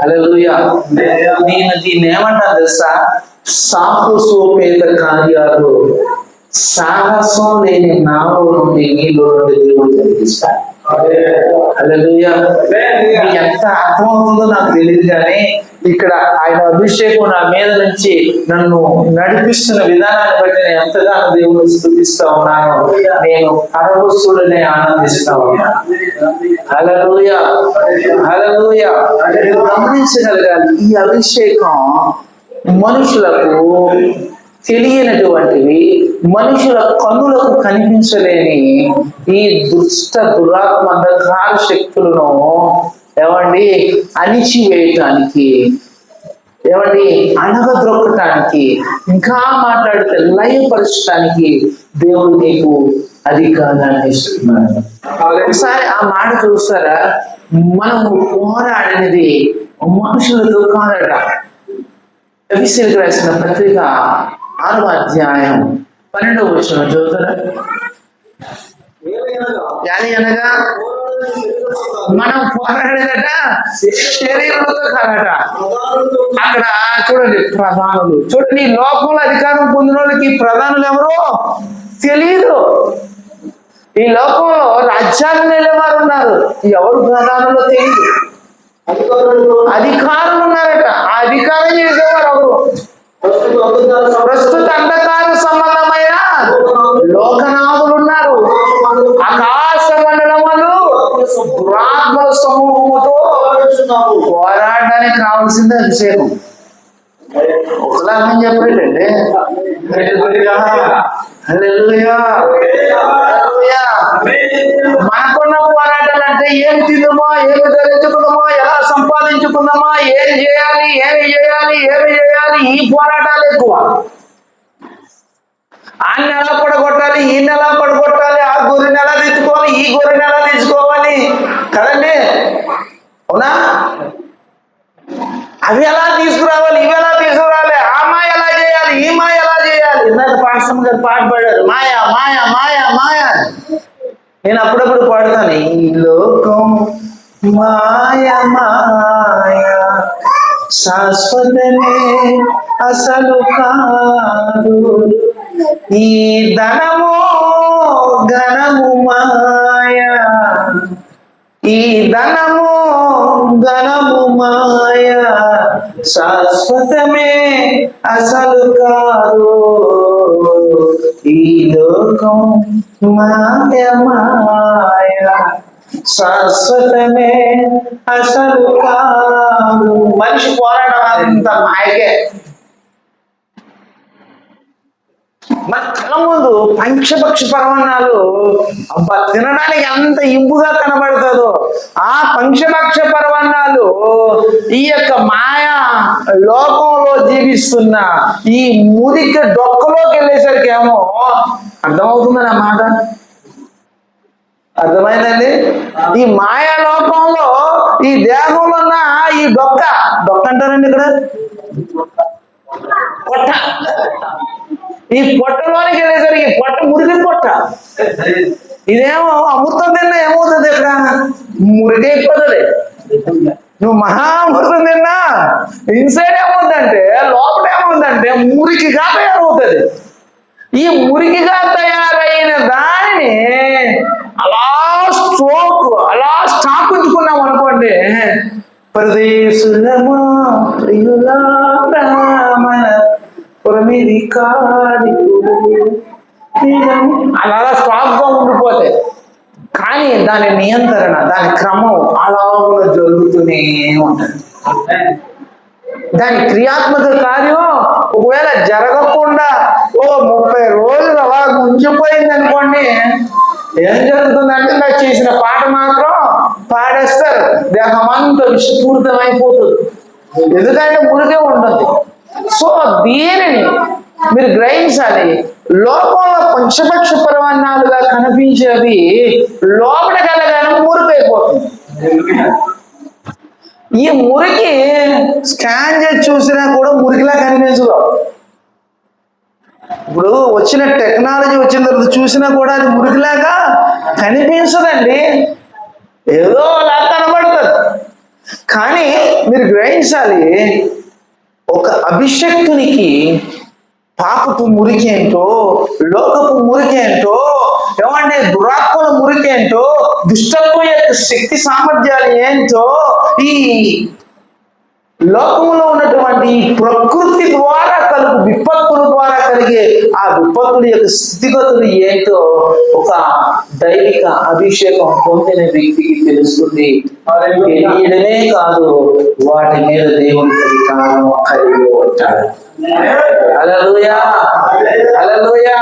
హల్లెలూయా. నేను దీన్ని ఏమంటాను తెలుసా? సాహసోపేత కార్యాలు సాహసం లేని నాలో నుండి నీలో నుండి దేవుడు జరిగిస్తాడు. హల్లెలూయా. ఎంత అర్థమవుతుందో నాకు తెలియదు, కానీ ఇక్కడ ఆయన అభిషేకం నా మీద నుంచి నన్ను నడిపిస్తున్న విధానాన్ని బట్టి నేను ఎంతగానో దేవుని స్తుతిస్తా ఉన్నాను. నేను పరవశుడనే ఆనందిస్తా ఉన్నాను. హల్లెలూయా, హల్లెలూయా. గమనించగలగాలి, ఈ అభిషేకం మనుషులకు తెలియనటువంటివి, మనుషుల కన్నులకు కనిపించలేని ఈ దురాత్మ అంధకార శక్తులను ఏమండి అణిచివేయటానికి, ఏమండి అణగద్రొక్కటానికి, ఇంకా మాట్లాడితే లయపరచడానికి దేవుడు నీకు అధికారాన్ని ఇస్తున్నాడు. ఒకసారి ఆ మాట చూస్తారా? మనం పోరాడినది మనుషులతో కాదట. ఎఫెసీయులకు రాసిన పత్రిక 6వ అధ్యాయం 12వ వచనం చదువుతారా? అనగా మనం పోరాడేదట శరీరంతో కాదట. అక్కడ చూడండి, ప్రధానులు చూడండి. ఈ లోకంలో అధికారం పొందిన వాళ్ళకి ప్రధానులు ఎవరో తెలియదు. ఈ లోకంలో రాజ్యాలు వెళ్ళేవారు ఉన్నారు, ఎవరు ప్రధానులో తెలియదు. అధికారులు ఉన్నారట, ఆ అధికారం చేసేవారు ఎవరు? ప్రస్తుత అంధకార సంబంధమైన లోకనాథులు ఉన్నారు. ఆకాశ మండలములు దురాత్మల సమూహముతో పోరాడడానికి కావాల్సిందే అభిషేకం. ఒకలాగా చెప్పేటండి. మనకున్న పోరాటాలు అంటే ఏమి తిందామా, ఏమి ధరించుకుందామా, ఎలా సంపాదించుకుందామా, ఏమి చేయాలి, ఈ పోరాటాలు ఎక్కువ. ఆ నెల పడగొట్టాలి, ఈ నెల పడగొట్టాలి, ఆ గొర్రెని ఎలా తెచ్చుకోవాలి, ఈ గొర్రెని ఎలా తెచ్చుకోవాలి కదండి, అవునా? అవి ఎలా తీసుకురావాలి, ఇవి ఎలా తీసుకురావాలి, ఆ మాయ ఎలా చేయాలి, ఈ మాయ ఎలా చేయాలి. ఇందాక పాఠశాల గారు పాట పాడారు, మాయా మాయా మాయా మాయా. నేను అప్పుడప్పుడు పాడతాను, ఈ లోకం మాయ మాయ శాశ్వతమే అసలు కాదు, ఈ ధనము ఘనము మాయ, ఈ ధనము ఘనము మాయ శాశ్వతమే అసలు కాదు, ఈ లోకం మాయ మాయ శాశ్వతమే అసలు కాదు. మనిషి పోరాటం అంత మాయకే. మన కళ్ళ ముందు పంచపక్షి పరమాన్నాలు అబ్బా తినడానికి ఎంత ఇంపుగా కనబడుతుందో, ఆ పంచపక్ష పరమాన్నాలు ఈ యొక్క మాయా లోకంలో జీవిస్తున్న ఈ మురికి డొక్కలోకి వెళ్ళేసరికి ఏమో అర్థమవుతుందని ఆ మాట. అర్థమైందండి? ఈ మాయా లోకంలో ఈ దేహంలో ఉన్న ఈ డొక్క అంటారండి ఇక్కడ పొట్ట, ఈ పొట్టలోనికి వెళ్ళేసరికి పొట్ట మురికి పొట్ట. ఇదేమో అమృతం తిన్నా ఏమవుతుంది, ఇక్కడ మురికి అయిపోతుంది. నువ్వు మహామృతం తిన్నా ఇన్సైడ్ ఏమవుతుందంటే, లోపల ఏమవుతుందంటే మురికిగా తయారవుతుంది. ఈ మురికిగా తయారైన దానిని అలా స్టాక్ ఉంచుకున్నాం అనుకోండి, ప్రదేశులమా ప్రియులా బ్రాహ్మణ పురమిది కాడి అలా స్టాక్ గా ఉండిపోతాయి. కానీ దాని నియంత్రణ, దాని క్రమం అలా జరుగుతూనే ఉంటుంది. దాని క్రియాత్మక కార్యం ఒకవేళ జరగకుండా 30 రోజులు అలా ఉంచిపోయింది అనుకోండి, ఏం జరుగుతుందంటే నాకు చేసిన పాట మాత్రం పాడేస్తారు, దేహం అంతా విషపూరితమైపోతుంది. ఎందుకంటే మురికే ఉంటుంది. సో దీనిని మీరు గ్రహించాలి. లోకంలో పంచపక్ష పరమాన్నాలుగా కనిపించేవి లోపలికి వెళ్ళగానే మురికైపోతుంది. ఈ మురికి స్కాన్ చేసి చూసినా కూడా మురికిలా కనిపించదు. ఇప్పుడు వచ్చిన టెక్నాలజీ వచ్చిన తర్వాత చూసినా కూడా అది మురికిలాగా కనిపించదండి, ఏదో అలా కనబడుతుంది. కానీ మీరు గ్రహించాలి, ఒక అభిషక్తునికి పాపపు మురికి ఏంటో, లోకపు మురికి ఏంటో, ఏమంటే దురాత్మల మురికి ఏంటో, దుష్టత్వం యొక్క శక్తి సామర్థ్యాలు ఏంటో, ఈ లోకంలో ఉన్నటువంటి ప్రకృతి ద్వారా కలుగు విపత్తుల ద్వారా కలిగే ఆ విపత్తుల యొక్క స్థితిగతులు ఏంటో ఒక దైవిక అభిషేకం పొందిన వ్యక్తికి తెలుస్తుంది. తెలియడమే కాదు, వాటి మీద దేవుని అధికారం కలిగి ఉంటాడు. హల్లెలూయా, హల్లెలూయా.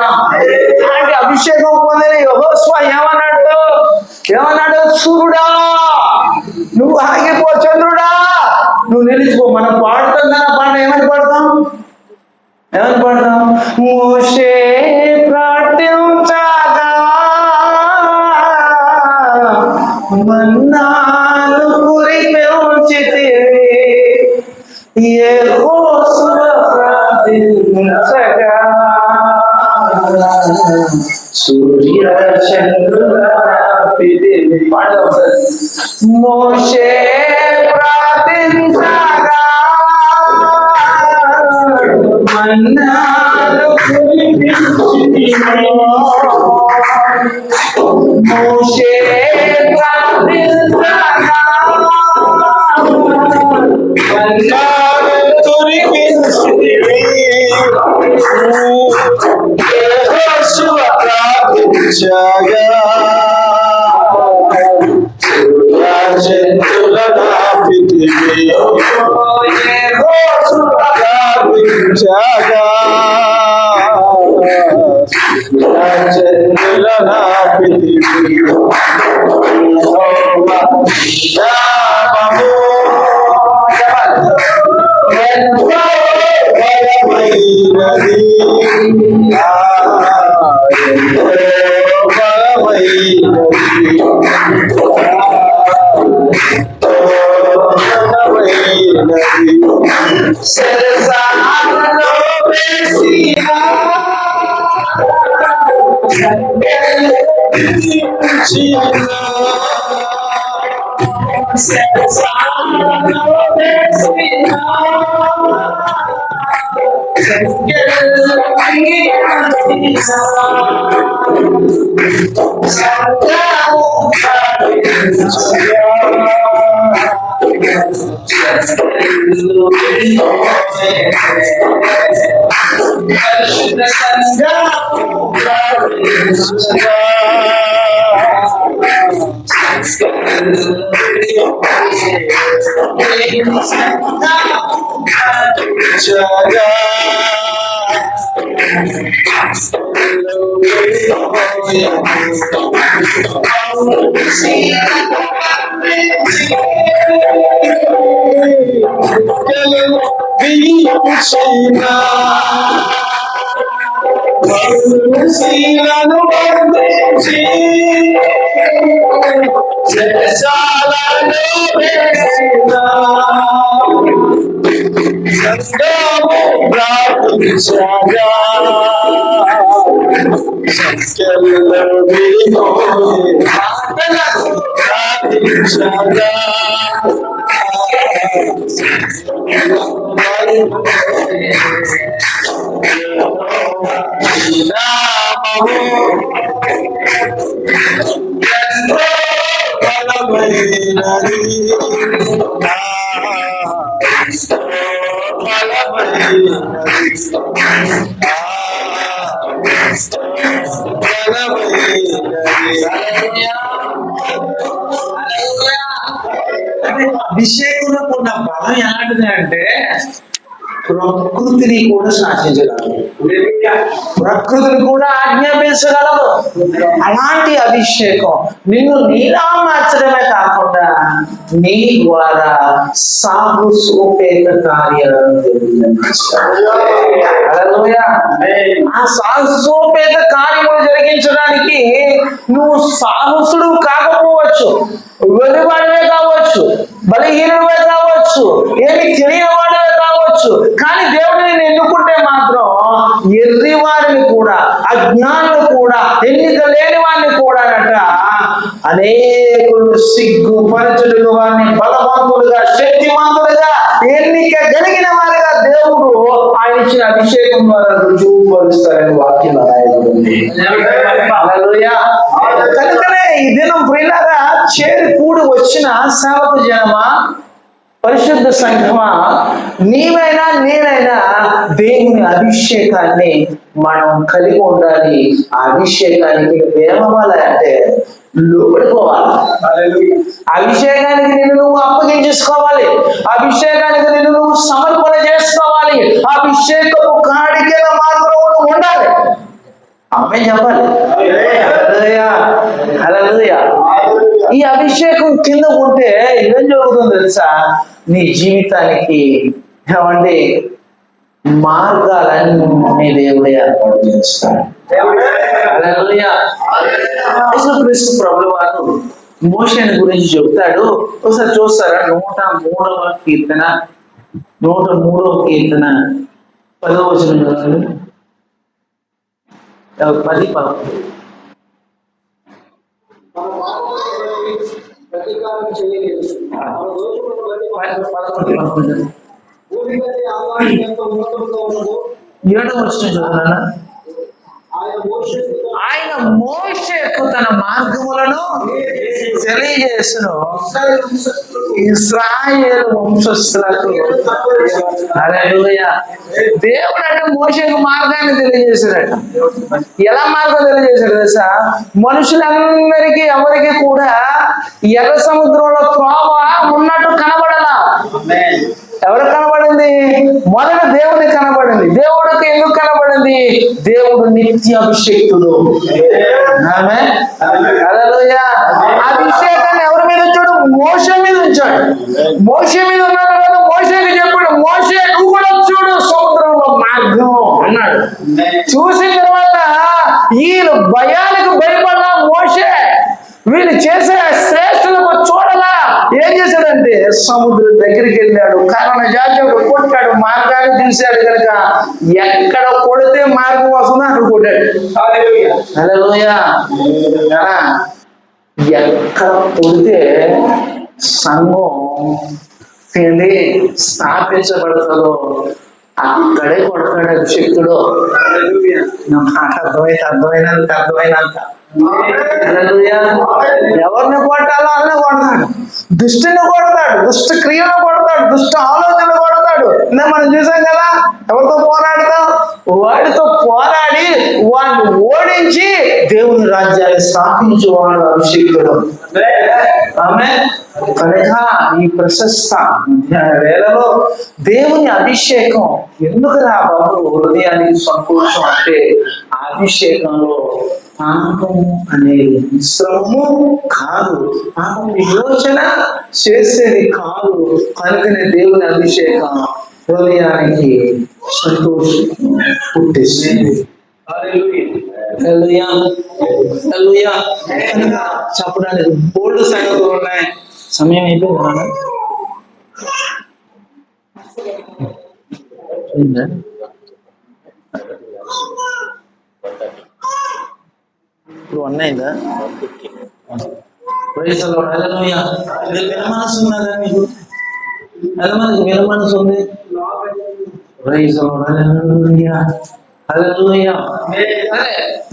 అలాంటి అభిషేకం పొందిన యెహోషువ ఏమన్నాడు? సూర్యుడా నువ్వు ఆగిపో, చంద్రుడా నువ్వు నిలిచిపో. మనం పాడుతున్నా పాట ఏమని పాడతాం? మోషే ప్రార్థించగా మన్నాను కురిపించితివి, యెహోషువ ప్రార్థించగా సూర్య చంద్రుల మోషే ప్రార్థించగా మన్నాను కురిపించితివి, మోషే ప్రార్థించగా మన్నాను కురిపించితివి, యెహోషువ ప్రార్థించగా జంతులను ఆపితివి, యెహోషువ ప్రార్థించగా జంతులను ఆపితివి, యెహోవా నామము ఎంతో బలమైనది. సరసాలలో వేసిన శీలను బంధించి జనశాలలో వేసిన సంగము ప్రార్థించగా సంఖ్యలో విడిపోయి ప్రార్థించగా అభిషేకంలో ఉన్న బలం ఎలాంటిది అంటే ప్రకృతిని కూడా శాసించగలదు, ప్రకృతిని కూడా ఆజ్ఞాపించగలదు. అలాంటి అభిషేకం నిన్ను నీలా మార్చడమే కాకుండా నీ ద్వారా సాహసోపేత కార్యాలను ఆ సాహసోపేత కార్యములు జరిగించడానికి నువ్వు సాహసుడు కాకపోవచ్చు, వెలువాడివే కావచ్చు, బలహీనుడివే కావచ్చు, ఏమి తెలియని వాడివే కావచ్చు. కానీ దేవుడు నేను ఎన్నుకుంటే మాత్రం ఎర్రి వారిని కూడా, అజ్ఞానులు కూడా, ఎన్నిక లేని వారిని కూడా అనేకులు సిగ్గుపరచుడుగా వారిని బలవంతులుగా, శక్తిమంతులుగా, ఎన్నిక కలిగిన వారిగా దేవుడు ఆయన ఇచ్చిన అభిషేకం ద్వారా రుజువుపరుస్తారని వాక్యం రాయబడింది. కనుకనే ఈ దినం ప్రియులారా చేరి కూడి వచ్చిన సేవకు జనమా, పరిశుద్ధ సంఘమా, నీవైనా నేనైనా దేవుని అభిషేకాన్ని మనం కలిగి ఉండాలి. ఆ అభిషేకానికి ఏమవ్వాలి అంటే లోపడిపోవాలి. అభిషేకానికి నిన్ను నువ్వు అప్పగించేసుకోవాలి, అభిషేకానికి నిన్ను నువ్వు సమర్పణ చేసుకోవాలి, అభిషేకపు కాడికి మాత్రం ఉండాలి. ఆమె చెప్పాలి. ఈ అభిషేకం కింద ఉంటే ఏం జరుగుతుందో తెలుసా? నీ జీవితానికి ఏమండి మార్గాలన్నీ దేవుడే ఏర్పాటు చేస్తాడు. యేసుక్రీస్తు ప్రభువు వారు మోషేని గురించి చెప్తాడు. ఒకసారి చూస్తారా? 103వ కీర్తన 103వ కీర్తన 10వ వచనం 10 ఏడవ వచనం చదువునా? ఆయన మోషేకు తన మార్గములను తెలియజేసును, ఇశ్రాయేలు వంశస్థులకు. హల్లెలూయా. దేవుడు అంటే మోషేకు మార్గాన్ని తెలియజేశాడట. ఎలా మార్గం తెలియజేశాడు తెలుసా? మనుషులందరికీ ఎవరికి కూడా ఎర్ర సముద్రంలో త్రోవ ఉన్నట్టు కనబడలా. ఎవరు కనబడింది? మొదట దేవుని కనబడింది. దేవుడికి ఎందుకు కనబడింది? దేవుడు నిత్యాభిషేక్తుడు. ఆమె హల్లెలూయా. అభిషేకాన్ని ఎవరి మీద ఉంచాడు? మోషే మీద ఉంచాడు. మోషే మీద ఉన్నాడు కదా, మోషేకి చెప్పాడు, మోషే నువ్వు కూడా చూడు సముద్రంలో మార్గం. అన్నాడు. చూసిన తర్వాత వీళ్ళు భయానికి భయపడ్డా మోషే వీళ్ళు చేసే శ్రేష్ఠులకు చూడలా ఏం చేశాడంటే సముద్రం దగ్గరికి వెళ్ళాడు, కారణ జాతీయుడు కొట్టాడు, మార్గాన్ని తీశాడు కనుక ఎక్కడ కొడితే మార్గం వస్తుందో అక్కడ కొట్టాడు. హల్లెలూయా. ఎక్కడ కొడితే సంఘం స్థాపించబడతాడో అక్కడే కొడతాడు అభిషేకుడు. నా మాట అర్థమైనంత ఎవరిని కొట్టాలో అన్నీ కొడతాడు. దుష్టిని కొడతాడు, దుష్ట క్రియను కొడతాడు, దుష్ట ఆలోచనలు కొడతాడు. మనం చూసాం కదా, ఎవరితో పోరాడతాం? వాడితో పోరాడి వాడిని ఓడించి దేవుని రాజ్యాన్ని స్థాపించేవాడు అభిషేకుడు. కనుక ఈ ప్రశస్త వేళలో దేవుని అభిషేకం ఎందుకు రా బాబు హృదయానికి సంతోషం అంటే ఆ అభిషేకంలో పాపము అనేది మిశ్రమము కాదు, పాపం విమోచన చేసేది కాదు. కనుకనే దేవుని అభిషేకం హృదయానికి సంతోషం పుట్టిస్తుంది. చెప్పడానికి బోల్డ్ సంగతులు ఉన్నాయి. సమయం అయిపోయింది. ఇప్పుడు అన్నైందా? వినమనసు ఉన్నదా మీకు? మనకి వినమనసు ఉంది.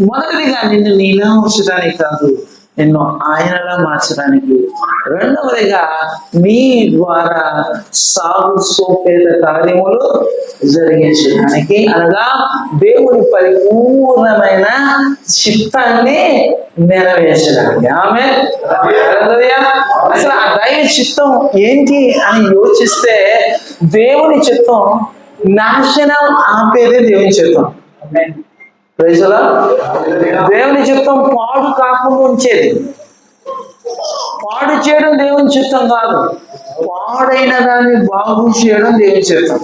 మొదటిదిగా నిన్ను నీలా ఉంచడానికి కాదు, నిన్ను ఆయనలా మార్చడానికి. రెండవదిగా నీ ద్వారా సాగు సోపేద కార్యములు జరిగించడానికి, అనగా దేవుని పరిపూర్ణమైన చిత్తాన్ని నెరవేర్చడానికి. ఆమె అసలు ఆ దైవ చిత్తం ఏంటి అని యోచిస్తే దేవుని చిత్తం నాశనం ఆపేదే దేవుని చిత్తం. దేవుని చిత్తం పాడు కాకుండా ఉంచేది. పాడు చేయడం దేవుని చిత్తం కాదు, పాడైన దాన్ని బాగు చేయడం దేవుని చిత్తం.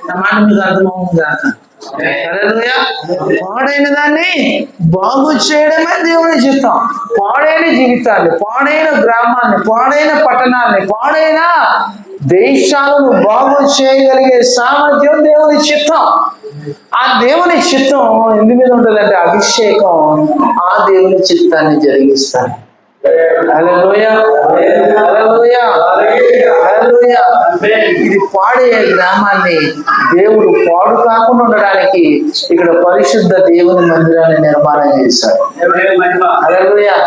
నా మాట మీకు అర్థమవుతుంది కాక, పాడైన దాన్ని బాగు చేయడమే దేవుని చిత్తం. పాడైన జీవితాన్ని, పాడైన గ్రామాన్ని, పాడైన పట్టణాన్ని, పాడైన దేశాలను బాగు చేయగలిగే సామర్థ్యం దేవుని చిత్తం. ఆ దేవుని చిత్తం ఎందు మీద ఉంటుందంటే అభిషేకం ఆ దేవుని చిత్తాన్ని జరిగిస్తాను. ఇది పాడే గ్రామాన్ని దేవుడు పాడు కాకుండా ఉండడానికి ఇక్కడ పరిశుద్ధ దేవుని మందిరాన్ని నిర్మాణం చేశాడు. హల్లెలూయా.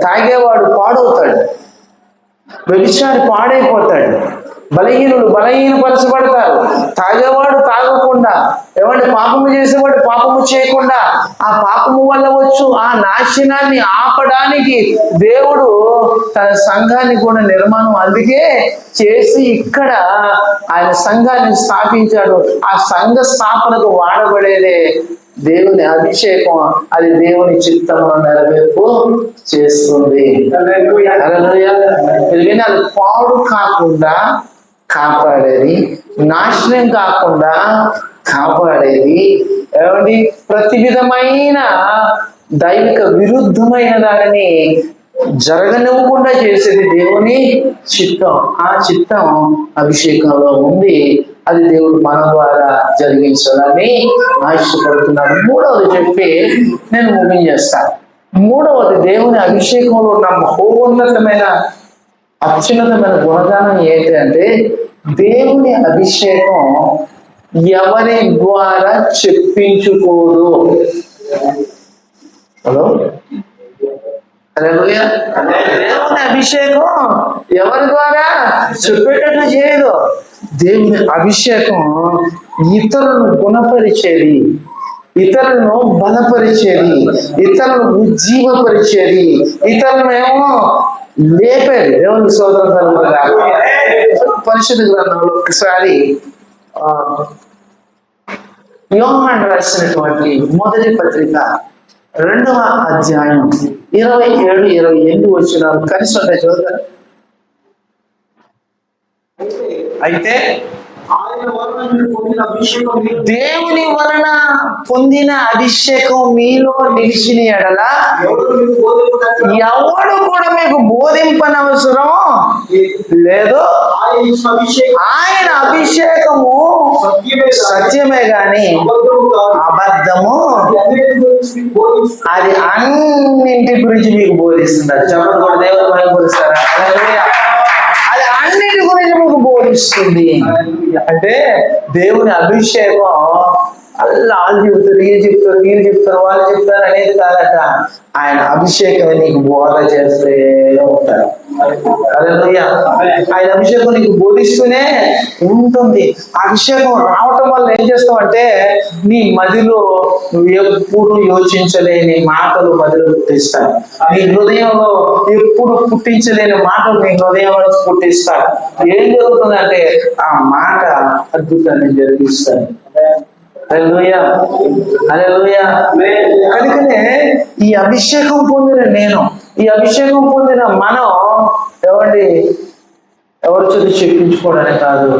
తాగేవాడు పాడవుతాడు, వ్యభిచారి పాడైపోతాడు, బలహీనులు బలహీనపరచబడతారు. తాగేవాడు తాగకుండా, ఏమంటే పాపము చేసేవాడు పాపము చేయకుండా, ఆ పాపము వల్ల వచ్చు ఆ నాశనాన్ని ఆపడానికి దేవుడు తన సంఘాన్ని కూడా నిర్మాణం అందుకే చేసి ఇక్కడ ఆయన సంఘాన్ని స్థాపించాడు. ఆ సంఘ స్థాపనకు వాడబడేదే దేవుని అభిషేకం. అది దేవుని చిత్తమును నెరవేర్పు చేస్తుంది. అది పాడు కాకుండా కాపాడేది, నాశనం కాకుండా కాపాడేది, ఏమండి ప్రతి విధమైన దైవిక విరుద్ధమైన దానిని జరగనివ్వకుండా చేసేది దేవుని చిత్తం. ఆ చిత్తం అభిషేకంలో ఉంది. అది దేవుడు మన ద్వారా జరిగించాలని ఆశపడుతున్నాడు. మూడవది చెప్పి నేను ముగించేస్తాను. మూడవది దేవుని అభిషేకంలో ఉన్న మహోన్నతమైన అత్యున్నతమైన గుణగానం ఏంటంటే దేవుని అభిషేకం ఎవరి ద్వారా చెప్పించుకోదు. హలో, దేవుని అభిషేకం ఎవరి ద్వారా చెప్పేటట్లు చేయదు. దేవుని అభిషేకం ఇతరులను గుణపరిచేది, ఇతరులను బలపరిచేది, ఇతరులను ఉజ్జీవపరిచేది, ఇతరులను ఏమో లేపేది. దేవుని సోదరం పరిశుద్ధ గ్రంథంలో ఒకసారి యోహాను రాసినటువంటి మొదటి పత్రిక 2వ అధ్యాయం 27-28 వచనాలు కలిసి ఉంటాయి. చదువుతారు. అయితే ఆయన దేవుని వలన పొందిన అభిషేకం మీలో నిలిచిన ఎడల ఎవడు కూడా మీకు బోధింపనవసరం లేదు. ఆయన అభిషేకము సత్యమే గాని అబద్ధము అది అన్నింటి గురించి మీకు బోధిస్తున్నారు. చెప్పండి కూడా దేవుని మనకు బోధిస్తారా? అది అన్నింటి గురించి మీకు బోధిస్తుంది. అంటే దేవుని అభిషేకం వాళ్ళు చెప్తారు, వీళ్ళు చెప్తారు, వాళ్ళు చెప్తారు అనేది కాదట. ఆయన అభిషేకం నీకు బోధ చేస్తే ఉంటారు. హల్లెలూయా. ఆయన అభిషేకం నీకు బోధిస్తూనే ఉంటుంది. అభిషేకం రావటం వల్ల ఏం చేస్తావంటే నీ మదిలో నువ్వు ఎప్పుడు యోచించలేని మాటలు మదిలో పుట్టిస్తాడు. నీ హృదయంలో ఎప్పుడు పుట్టించలేని మాటలు నీ హృదయంలో పుట్టిస్తాడు. ఏం జరుగుతుందంటే ఆ మాట అద్భుతాన్ని జరిగిస్తాడు. హల్లెలూయా, హల్లెలూయా. కనుకనే ఈ అభిషేకం పొందిన నేను, ఈ అభిషేకం పొందిన మనం ఎవరి చోటు చెప్పించుకోవడానికి కాదు,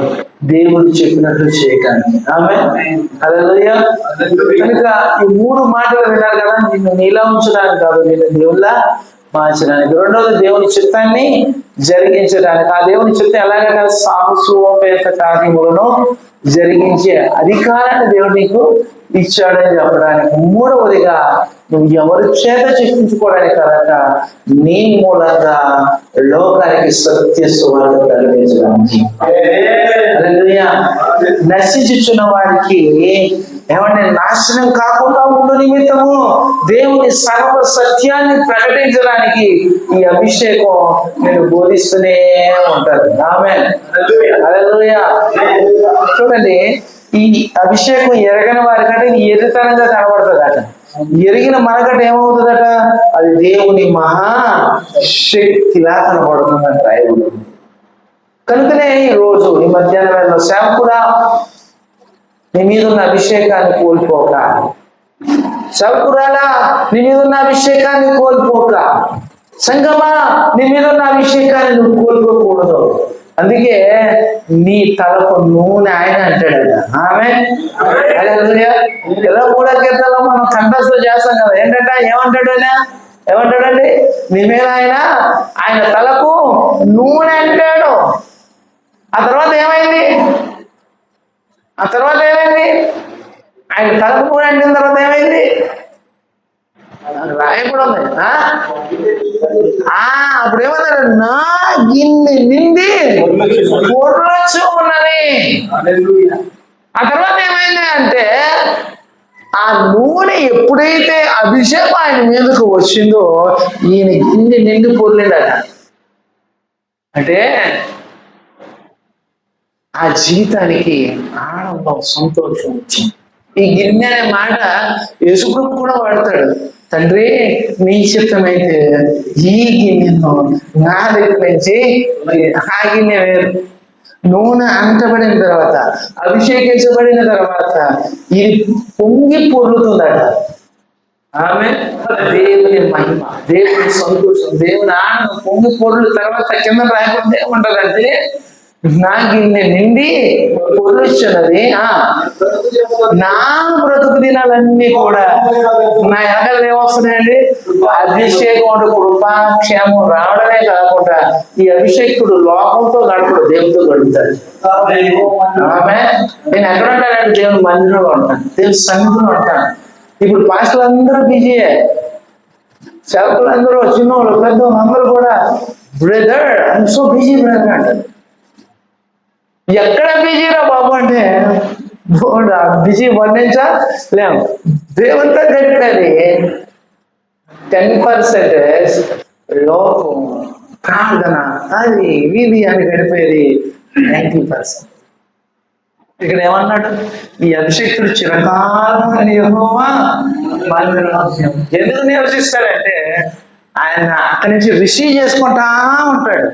దేవుడు చెప్పినట్లు చేయటానికి. ఆమేన్, హల్లెలూయా. కనుక ఈ 3 మాటలు విన్నారు కదా, నిన్ను నీలా ఉంచడానికి కాదు, నిన్ను దేవుళ్ళ మార్చడానికి. రెండవది దేవుని చిత్తాన్ని జరిగించడానికి. ఆ దేవుని చిత్తం ఎలాగైనా సాహసోపేత కార్యములను జరిగించే అధికారాన్ని దేవుడు నీకు ఇచ్చాడని చెప్పడానికి. మూడవదిగా నువ్వు ఎవరి చేత చెప్పించుకోవడానికి కనుక నీ మూలంగా లోకానికి సత్య సువార్త ప్రకటించడానికి. హల్లెలూయా. నశించుచున్న వారికి ఏమంటే నాశనం కాకుండా ఉండు నిమిత్తము దేవుని సర్వ సత్యాన్ని ప్రకటించడానికి ఈ అభిషేకం నేను బోధిస్తూనే ఉంటాను. ఆమేన్, హల్లెలూయా. చూడండి, ఈ అభిషేకం ఎరగని వారికంటే ఎర్రితనంగా కనబడుతుందట. ఎరిగిన మనకంటే ఏమవుతుందట, అది దేవుని మహా శక్తిలా కనబడుతుందంట. కనుకనే ఈ రోజు ఈ మధ్యాహ్నం వేళలో సేవకుడా నీ మీద ఉన్న అభిషేకాన్ని కోల్పోక, సేవకురాలా నీ మీద ఉన్న అభిషేకాన్ని కోల్పోక, సంగమా నీ మీద ఉన్న అభిషేకాన్ని నువ్వు కోల్పోకూడదు. అందుకే నీ తలకు నూనె ఆయన అంటాడు. ఆమేన్, హల్లెలూయా. ఇలా కూడా కీర్తనలో మనం కంఠస్థ చేస్తాం కదా, ఏంటంటే ఏమంటాడండి, నీ మీద ఆయన తలకు నూనె అంటాడు. ఆ తర్వాత ఏమైంది ఆయన తలకు నూనె అంటిన తర్వాత ఏమైంది రాయకుండా ఉంది. అప్పుడు ఏమన్నారు, నా గిన్నె నిండి పొర్లొచ్చు ఉన్నది. ఆ తర్వాత ఏమైంది అంటే ఆ నూనె ఎప్పుడైతే అభిషేకం ఆయన మీదకు వచ్చిందో ఈయన గిన్నె నిండి పొర్లిందట. అంటే ఆ జీవితానికి ఆనందం, సంతోషం వచ్చింది. ఈ గిన్నె అనే మాట యేసుప్రభు కూడా వాడతాడు. తండ్రి నీ చిత్తమైతే ఈ గిన్నెను నా దగ్గర నుంచి, ఆ గిన్నె వేరు. నూనె అంటబడిన తర్వాత, అభిషేకించబడిన తర్వాత ఇది పొంగి పొర్లుతుందట. ఆమె దేవుని మహిమ, దేవుని సంతోషం, దేవుని ఆనందం పొంగి పొర్లు తర్వాత కింద రాయకుండా ఏమంటారంటే నా గిన్నె నిండి పొర్లుచున్నది. నా బ్రతుకు దినాలన్నీ కూడా నా వెనకాల ఏమొస్తున్నాయండి, అభిషేకం, కృపాక్షేమం రావడమే కాకుండా ఈ అభిషేకుడు లోకంతో గడపడు, దేవుడితో గడుపుతాడు. ఆమె నేను ఎక్కడ ఉంటానంటే దేవుని మందిరంలో ఉంటాను, దేవుని సన్నిధిలో ఉంటాను. ఇప్పుడు పాస్టర్లు అందరూ బిజీయే, సేవకులందరూ, చిన్నోళ్ళు పెద్దోళ్ళు అందరూ కూడా brother I'm so busy brother అంటారు. ఎక్కడ బిజీరా బాబు అంటే బిజీ వర్ణించలేము. దేవునితో గడిపేది 10% లోకం, ప్రార్థన, అది వీధి అని గడిపేది 90%. ఇక్కడ ఏమన్నాడు, ఈ అభిషేకుడు చిరకాలం యెహోవా మందిరంలో ఎందుకు నివసిస్తాడంటే ఆయన అక్కడి నుంచి రిసీవ్ చేసుకుంటా ఉంటాడు.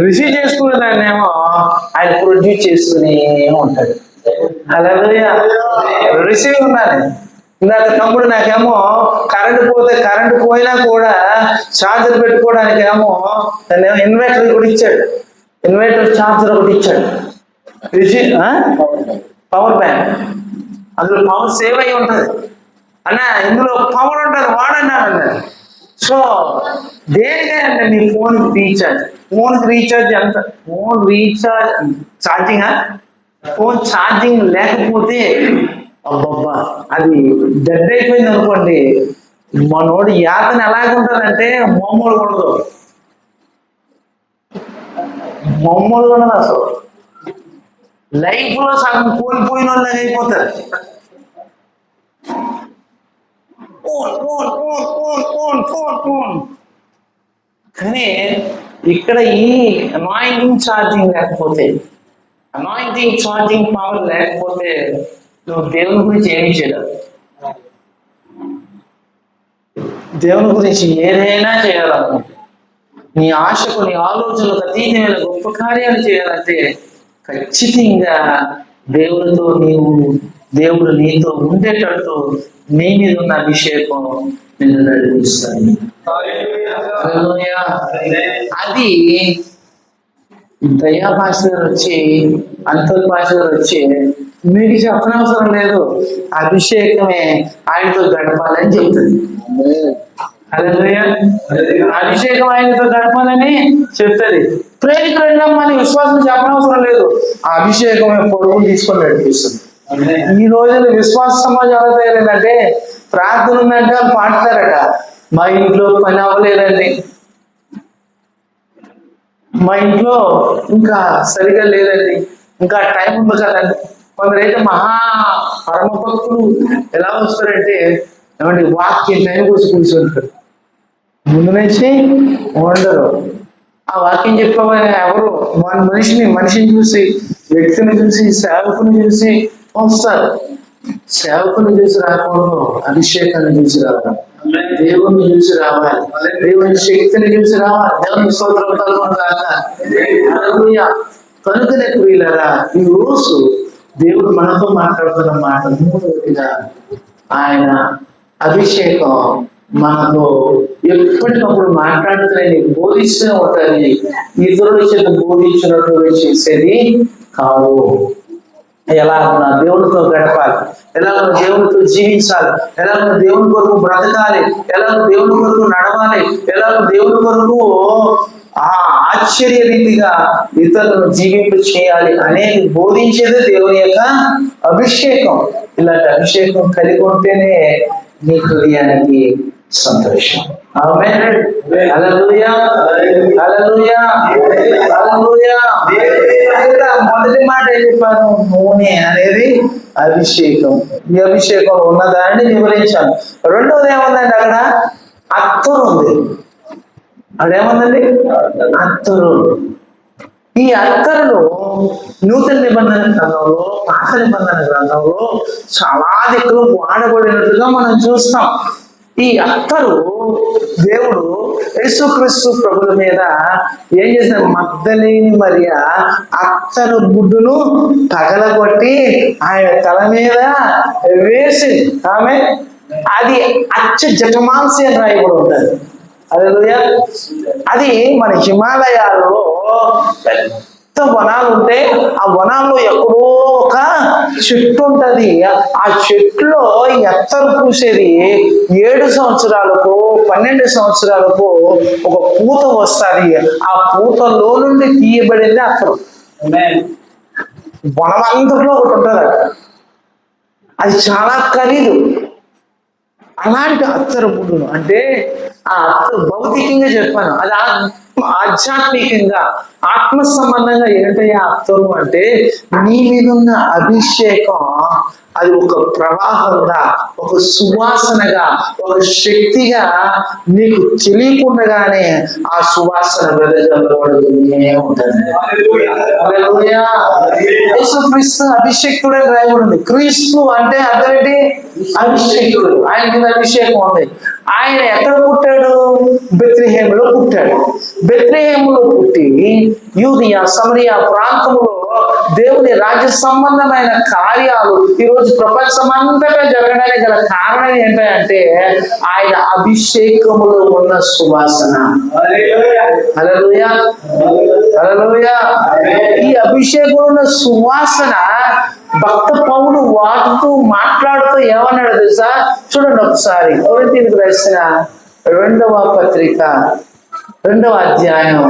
రిసీవ్ చేసుకునే దాన్ని ఏమో ఆయన ప్రొడ్యూస్ చేస్తూనే ఉంటాడు. హల్లెలూయా. రిసీవ్ ఉండాలి. ఇందాక తమ్ముడు నాకేమో కరెంటు పోయినా కూడా ఛార్జర్ పెట్టుకోవడానికి ఏమో ఇన్వర్టర్ కూడా ఇచ్చాడు, ఇన్వర్టర్ ఛార్జర్ ఒకటి ఇచ్చాడు. పవర్ బ్యాంక్, అందులో పవర్ సేవ్ అయి ఉంటుంది అన్న, ఇందులో పవర్ ఉంటుంది వాడన్నాడు. సో దేనికైనా మీ ఫోన్కి రీఛార్జ్ ఎంత? ఫోన్ ఛార్జింగ్ ఫోన్ ఛార్జింగ్ లేకపోతే అబ్బబ్బా అది డెడ్ అయిపోయింది అనుకోండి, మనోడు యాతన ఎలాగుంటుందంటే మామూలుగా ఉండదు అసలు. లైఫ్ లో సగం కోల్పోయిన వాళ్ళకి అయిపోతారు. కానీ ఇక్కడ ఈ అనాయింటింగ్ ఛార్జింగ్ లేకపోతే, అనాయింటింగ్ ఛార్జింగ్ పవర్ లేకపోతే నువ్వు దేవుని గురించి ఏమీ చేయలేవు. దేవుని గురించి ఏదైనా చేయాలనుకుంటే, నీ ఆశకు నీ ఆలోచనలకు అతీతమైన గొప్ప కార్యాలు చేయాలంటే ఖచ్చితంగా దేవుడు నీతో ఉండేటట్టు నీ మీద ఉన్న అభిషేకం నిన్ను నడిపిస్తాను. అది దయా భాష గారు వచ్చి, అంతర్ భాష గారు వచ్చి మీకు చెప్పనవసరం లేదు, అభిషేకమే ఆయనతో గడపాలని చెప్తుంది. అభిషేకం ఆయనతో గడపాలని చెప్తుంది. ప్రేమికులని విశ్వాసం చెప్పనవసరం లేదు, ఆ అభిషేకమే పొడుగు తీసుకొని నడిపిస్తుంది. ఈ రోజున విశ్వాస సమాజం ఎలా తయారైందంటే, ప్రార్థన ఉందంటే వాళ్ళు పాడతారట, మా ఇంట్లో పని అవ్వలేదండి, మా ఇంట్లో ఇంకా సరిగా లేదండి, ఇంకా టైం ఉంది కదండి. కొందరైతే మహా పరమ భక్తులు ఎలా వస్తారంటే, ఏమంటే వాక్యం టైం కోసం కూర్చుంటారు, ముందు నుంచి ఉండరు. ఆ వాక్యం చెప్పేవారు ఎవరు మనిషిని చూసి, వ్యక్తిని చూసి, సేవకుని చూసి వస్తారు. సేవకుని చూసి రాకూడదు, అభిషేకాన్ని చూసి రావాలి, దేవుణ్ణి చూసి రావాలి, దేవుని శక్తిని చూసి రావాలి. దేవుని స్తోత్రం కనుకనే ప్రియులారా, ఈ రోజు దేవుడు మనతో మాట్లాడుతున్న మాట మూడవదిగా, ఆయన అభిషేకం మనతో ఎప్పటికప్పుడు మాట్లాడుతూనే బోధిస్తూనే ఉంటుంది. ఇతరుల చేత బోధించినట్టు చేసేది కాదు. ఎలా ఉన్నా దేవునితో గడపాలి, ఎలా ఉన్నా దేవునితో జీవించాలి, ఎలా ఉన్నా దేవుని కొరకు బ్రతకాలి, ఎలా దేవుని కొరకు నడవాలి, ఎలా దేవుని కొరకు ఆశ్చర్య రీతిగా ఇతరులను జీవింపు చేయాలి అనేది బోధించేదే దేవుని యొక్క అభిషేకం. ఇలాంటి అభిషేకం కలిగి ఉంటేనే నీ హృదయానికి సంతోషం. మొదటి మాట ఏం చెప్పాను? నూనె అనేది అభిషేకం. ఈ అభిషేకం ఉన్నదాన్ని వివరించాను. రెండవది ఏముందండి? అక్కడ అత్తరు ఉంది. అదేముందండి? అత్తరు. ఈ అత్తరులు నూతన నిబంధన గ్రంథంలో, పాత నిబంధన గ్రంథంలో చాలా దిక్కులు వాడబడినట్టుగా మనం చూస్తాం. ఈ అత్తరు దేవుడు యేసుక్రీస్తు ప్రభుల మీద ఏం చేశారు? మగ్దలేని మరియా అత్తరు గుడ్డును పగలగొట్టి ఆయన తల మీద వేసి, ఆమె అది అచ్చ జటమాంసి అని రాయబడి ఉంటుంది. హల్లెలూయా. అది మన హిమాలయాల్లో పెద్ద వనాలు ఉంటే, ఆ వనాల్లో ఎక్కడో ఒక చెట్టు ఉంటది. ఆ చెట్టులో ఎత్తరు పూసేది 7 సంవత్సరాలకు 12 సంవత్సరాలకు ఒక పూత వస్తుంది. ఆ పూతలో నుండి తీయబడింది అత్తరు. వనమంతట్లో ఒకటి ఉంటుంది, అది చాలా ఖరీదు. అలాంటి అత్తరు పుట్టును అంటే, ఆ అత్తరు భౌతికంగా చెప్పాను, అది ఆధ్యాత్మికంగా ఆత్మ సంబంధంగా ఏంటయ్యా అత్తరు అంటే, నీ మీద ఉన్న అభిషేకం అది ఒక ప్రవాహంగా, ఒక సువాసనగా, ఒక శక్తిగా నీకు తెలియకుండానే ఆ సువాసన వెదజల్లబడుతూనే ఉంటుంది. యేసుక్రీస్తు అభిషేకుడని రాయబడింది. క్రీస్తు అంటే అర్థం ఏంటి? అభిషేకుడు. ఆయన కింద అభిషేకం ఉంది. ఆయన ఎక్కడ పుట్టాడు? బెత్లెహేములో పుట్టాడు. బెత్లెహేములో పుట్టి యూదయ సమరియా ప్రాంతంలో దేవుని రాజ్య సంబంధమైన కార్యాలు ఈరోజు ప్రపంచమంతటా జరగడానికి గల కారణం ఏంటంటే ఆయన అభిషేకములో ఉన్న సువాసన. హల్లెలూయా, హల్లెలూయా. ఈ అభిషేకంలో ఉన్న సువాసన భక్త పౌలు మాట్లాడుతూ ఏమన్నాడు తెలుసా? చూడండి ఒకసారి కొరింథీయులకు రాసిన 2వ పత్రిక 2వ అధ్యాయం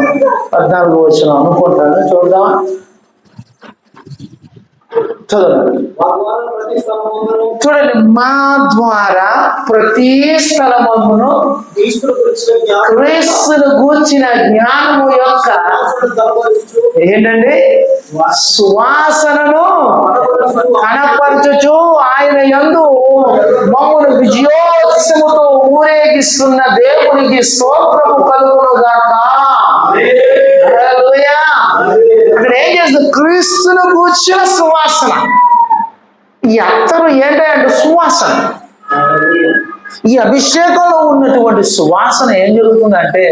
14వ వచనం అనుకుంటాను, చూద్దాం. చూడండి, మా ద్వారా ప్రతి స్థలమును క్రీస్తును గూర్చిన జ్ఞానము యొక్క ఏంటండి సువాసనను కనపరచుచు ఆయన యందు మమ్మును విజయోత్సవముతో ఊరేగిస్తున్న దేవునికి స్తోత్రము కలుగును గాక. హల్లెలూయా. అక్కడ ఏం చేస్తుంది? క్రీస్తును గూర్చిన సువాసన. ఈ అత్తరు ఏంటంటే సువాసన. ఈ అభిషేకంలో ఉన్నటువంటి సువాసన ఏం జరుగుతుందంటే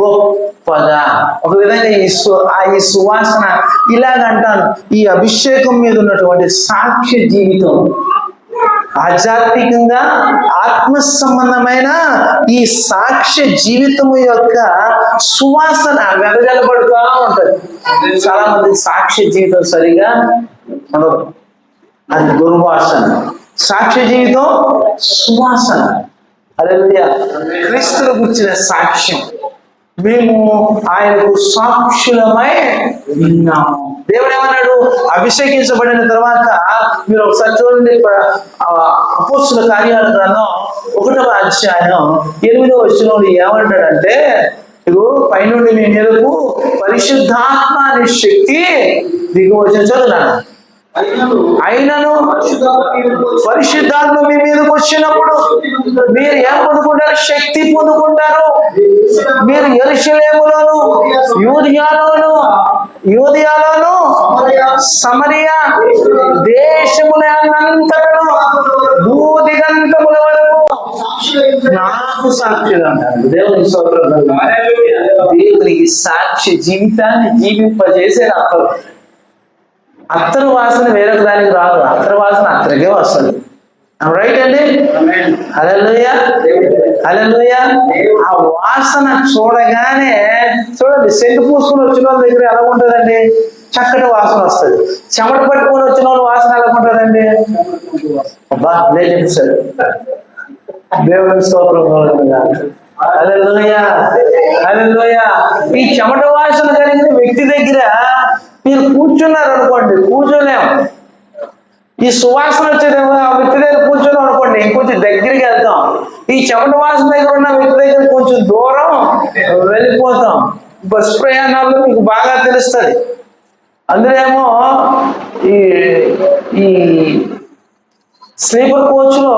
గొప్పగా, ఒక విధంగా ఈ సువాసన ఇలాగంటాను, ఈ అభిషేకం మీద ఉన్నటువంటి సాక్ష్య జీవితం, ఆధ్యాత్మికంగా ఆత్మ సంబంధమైన ఈ సాక్ష్య జీవితము యొక్క సువాసన వెదజల్లబడుతూ ఉంటది. చాలా మంది సాక్ష్య జీవితం సరిగా ఉండదు, అది దుర్వాసన. సాక్ష్య జీవితం సువాసన. హల్లెలూయా. క్రీస్తును గురించిన సాక్ష్యం, మేము ఆయనకు సాక్షులమై విన్నాము. దేవుడు ఏమన్నాడు? అభిషేకించబడిన తర్వాత మీరు ఒకసారి చూడండి, అపోస్తుల కార్యాల గ్రంథం 1వ అధ్యాయం 8వ వచనంలో ఏమంటాడంటే, ఇగో పైనుండి మీ మీదకు పరిశుద్ధాత్మ అనే శక్తి దిగువచ్చిన. చదువున్నాను. అయినను పరిశుద్ధాత్మ మీ మీదకి వచ్చినప్పుడు మీరు ఏం పొందుకుంటారు? శక్తి పొందుకుంటారు. మీరు యెరూషలేములోను యూదయలోను సమరియా దేశములంతటను భూదిగంతముల వరకు నాకు సాక్షిగా ఉంటారు. దేవుని స్తోత్రం. దేవునికి సాక్షి జీవితాన్ని జీవింపజేసే అత్తరు. అత్తరు వాసన వేరొక దానికి రాదు, అత్తరు వాసన అత్తరికే వస్తుంది. రైట్ అండి? హల్లెలూయా. హల్లెలూయా. ఆ వాసన చూడగానే, చూడండి, సెంటు పూసుకుని వచ్చిన వాళ్ళ దగ్గర ఎలా ఉంటుందండి? చక్కటి వాసన వస్తుంది. చెమట పట్టుకొని వచ్చిన వాళ్ళ వాసన ఎలా ఉంటుందండి? అబ్బా లేదు సార్, దేవుని స్తోత్రం. హల్లెలూయా. హల్లెలూయా. ఈ చెమట వాసన కలిగిన వ్యక్తి దగ్గర మీరు కూర్చున్నారు అనుకోండి, కూర్చోలేము. ఈ సువాసన వచ్చేదేమో ఆ వ్యక్తి దగ్గర కూర్చొని అనుకోండి, ఇంకొంచెం దగ్గరికి వెళ్తాం. ఈ చెమట వాసన దగ్గర ఉన్న వ్యక్తి దగ్గర కొంచెం దూరం వెళ్ళిపోతాం. బస్ ప్రయాణాల్లో మీకు బాగా తెలుస్తుంది. అందులో ఏమో ఈ స్లీపర్ కోచ్ లో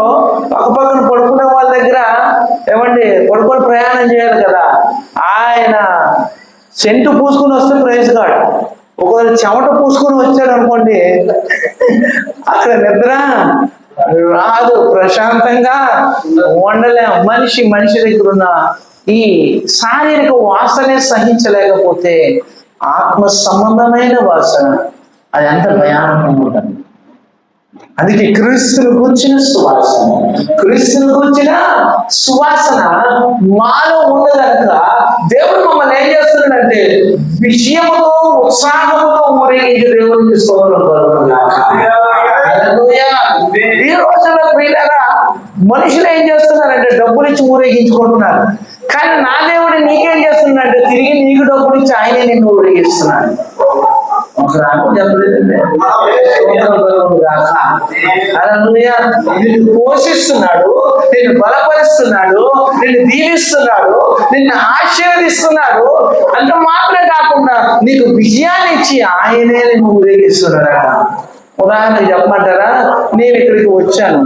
పక్కపక్కన పడుకునే వాళ్ళ దగ్గర ఏమండి పడుకొని ప్రయాణం చేయాలి కదా, ఆయన సెంటు పూసుకుని వస్తే ప్రైజ్ కార్డ్, ఒకవేళ చెమట పూసుకొని వచ్చాడు అనుకోండి, అక్కడ నిద్ర రాదు, ప్రశాంతంగా ఉండలేం. మనిషి దగ్గర ఉన్న ఈ శారీరక వాసనే సహించలేకపోతే ఆత్మ సంబంధమైన వాసన అది ఎంత భయానకంగా ఉంటుంది. అందుకే క్రీస్తును గురించిన సువాసన, క్రీస్తును గురించిన సువాసన మాలో ఉంది కనుక దేవుడు మమ్మల్ని ఏం చేస్తున్నాడంటే విజయముతో ఉత్సాహముతో ఊరేగించి దేవుడికి స్తోత్రం కలుగునుగాక. ఈ రోజుల్లో ప్రియులారా మనుషులు ఏం చేస్తున్నారంటే డబ్బులు ఇచ్చి ఊరేగించుకుంటున్నారు. కానీ నా దేవుడు నీకేం చేస్తున్నాడంటే తిరిగి నీకు డబ్బులు ఇచ్చి ఆయనే నిన్ను ఊరేగిస్తున్నాడు. నిన్ను పోషిస్తున్నాడు, నిన్ను బలపరుస్తున్నాడు, నిన్ను దీవిస్తున్నాడు, నిన్ను ఆశీర్వదిస్తున్నాడు. అంత మాత్రమే కాకుండా నీకు విజయాన్ని ఇచ్చి ఆయనే నిన్ను ఊరేగిస్తున్నాడు. ఉదాహరణ చెప్పమంటారా? నేను ఇక్కడికి వచ్చాను,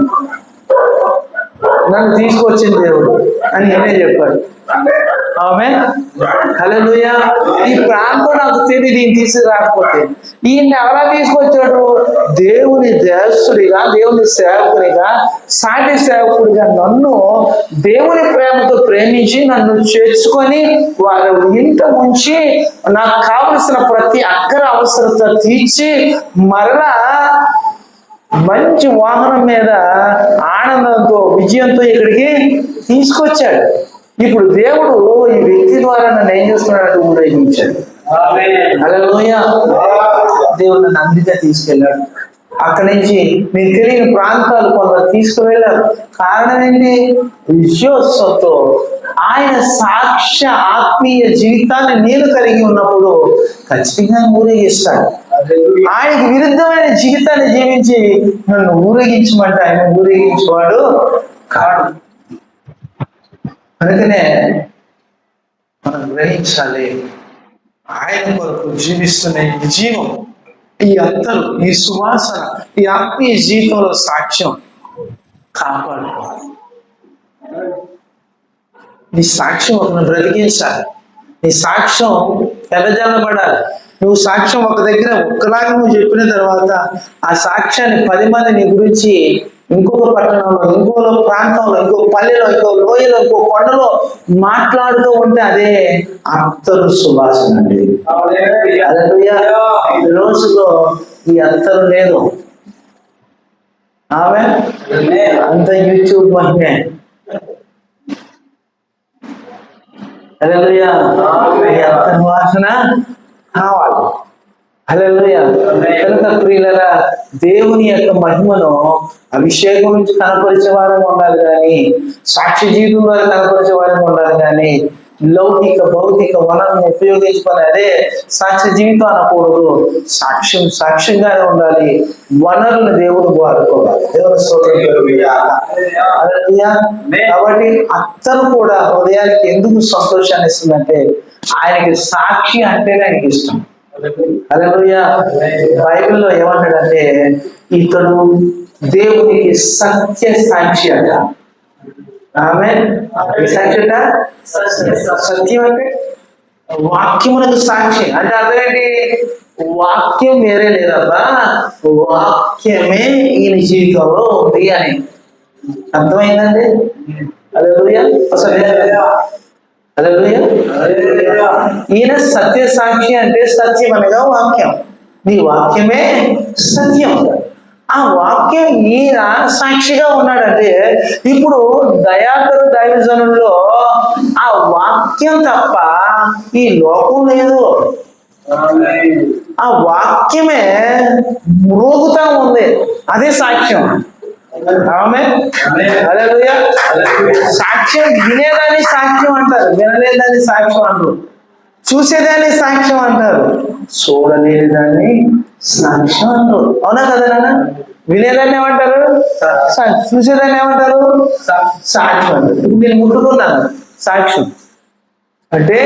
నన్ను తీసుకొచ్చింది దేవుడు అని నేనే చెప్పాడు. ఆమేన్. హల్లెలూయా. ఈ ప్రాంతం నాకు తెలియదు, ఈయన తీసుకురాకపోతే. ఈయన్ని ఎలా తీసుకొచ్చాడు? దేవుని దేశుడిగా, దేవుని సేవకునిగా, సాటి సేవకుడిగా నన్ను దేవుని ప్రేమతో ప్రేమించి నన్ను చేర్చుకొని వారి ఇంట ఉంచి నాకు కావలసిన ప్రతి అక్కర అవసరత తీర్చి మరలా మంచి వాహనం మీద ఆనందంతో విజయంతో ఇక్కడికి తీసుకొచ్చాడు. ఇప్పుడు దేవుడు ఈ వ్యక్తి ద్వారా నన్ను ఏం చేస్తున్నాడు? ఊరేగించాడు. హల్లెలూయా. దేవుడు నన్ను అందుకే తీసుకెళ్ళాడు. అక్కడి నుంచి నేను తెలియని ప్రాంతాలు కొందరు తీసుకువెళ్ళారు. కారణం ఏంటి? విశ్వాసంతో ఆయన సాక్ష్య ఆత్మీయ జీవితాన్ని నేను కలిగి ఉన్నప్పుడు ఖచ్చితంగా ఊరేగిస్తాడు. ఆయనకి విరుద్ధమైన జీవితాన్ని జీవించి నన్ను ఊరేగించమంటే ఆయన ఊరేగించేవాడు కాడు. అందుకనే మనం గ్రహించాలి, ఆయన కొరకు జీవిస్తున్న ఈ జీవం, ఈ అత్తరు, ఈ సువాసన, ఈ ఆత్మీయ జీవితంలో సాక్ష్యం కాపాడుకోవాలి. నీ సాక్ష్యం ఒకరిని బ్రతికించాలి. నీ సాక్ష్యం పెదజల్లబడాలి. నువ్వు సాక్ష్యం ఒక దగ్గర ఒక్కలాగా నువ్వు చెప్పిన తర్వాత ఆ సాక్ష్యాన్ని 10 మంది నీ గురించి ఇంకొక పట్టణంలో, ఇంకో ప్రాంతంలో, ఇంకో పల్లెలో, ఇంకో లోయలో, ఇంకో కొండలో మాట్లాడుతూ ఉంటే అదే అత్తరు సువాసన అండి. ఈ రోజులో ఈ అత్తరు లేదు. ఆమె అంత యూట్యూబ్ మహిమే. హల్లెలూయా. ఈ అత్తరు వాసన కావాలి. హల్లెలూయా. కనుక ప్రియులారా, దేవుని యొక్క మహిమను అభిషేకం నుంచి కనపరిచే వారంగా ఉండాలి కానీ, సాక్షి జీవితం ద్వారా కనపరిచే వారంగా ఉండాలి కానీ, లౌకిక భౌతిక వనరులను ఉపయోగించుకొని అదే సాక్షి జీవితం అనకూడదు. సాక్ష్యంగానే ఉండాలి. వనరులను దేవుడు వాడుకోవాలి. దేవుని స్తోత్రం. కాబట్టి అత్తరు కూడా హృదయానికి ఎందుకు సంతోషాన్ని ఇస్తుందంటే ఆయనకి సాక్షి అంటేనే ఆయనకి ఇష్టం. హల్లెలూయా. బైబిల్లో ఏమంటాడంటే ఇతడు దేవునికి సత్య సాక్షి అట. ఆమె సాక్షి అట. సత్యం అంటే వాక్యమునకు సాక్షి అంటే అర్థం ఏంటి? వాక్యం వేరే లేదబ్బా, వాక్యమే ఈయన జీవితంలో ఉంది అని అర్థమైందండి. హల్లెలూయా. ఈయన సత్య సాక్షి అంటే సత్యం అనగా వాక్యం. నీ వాక్యమే సత్యం. ఆ వాక్యం ఈయన సాక్షిగా ఉన్నాడంటే ఇప్పుడు దయాకరు దైవజనుల్లో ఆ వాక్యం తప్ప ఈ లోకం లేదు. ఆ వాక్యమే మ్రోగుతా ఉంది, అదే సాక్ష్యం. ఆమె హల్లెలూయా. సాక్ష్యం వినేదాన్ని సాక్ష్యం అంటారు, వినలేదాన్ని సాక్ష్యం అంటారు, చూసేదాన్ని సాక్ష్యం అంటారు, చూడలేని దాన్ని సాక్ష్యం అంటారు. అవునా కదా నాన్న? వినేదాన్ని ఏమంటారు? చూసేదాన్ని ఏమంటారు? సాక్ష్యం అంటారు. ఇప్పుడు నేను ముట్టుకున్నాను, సాక్ష్యం అంటే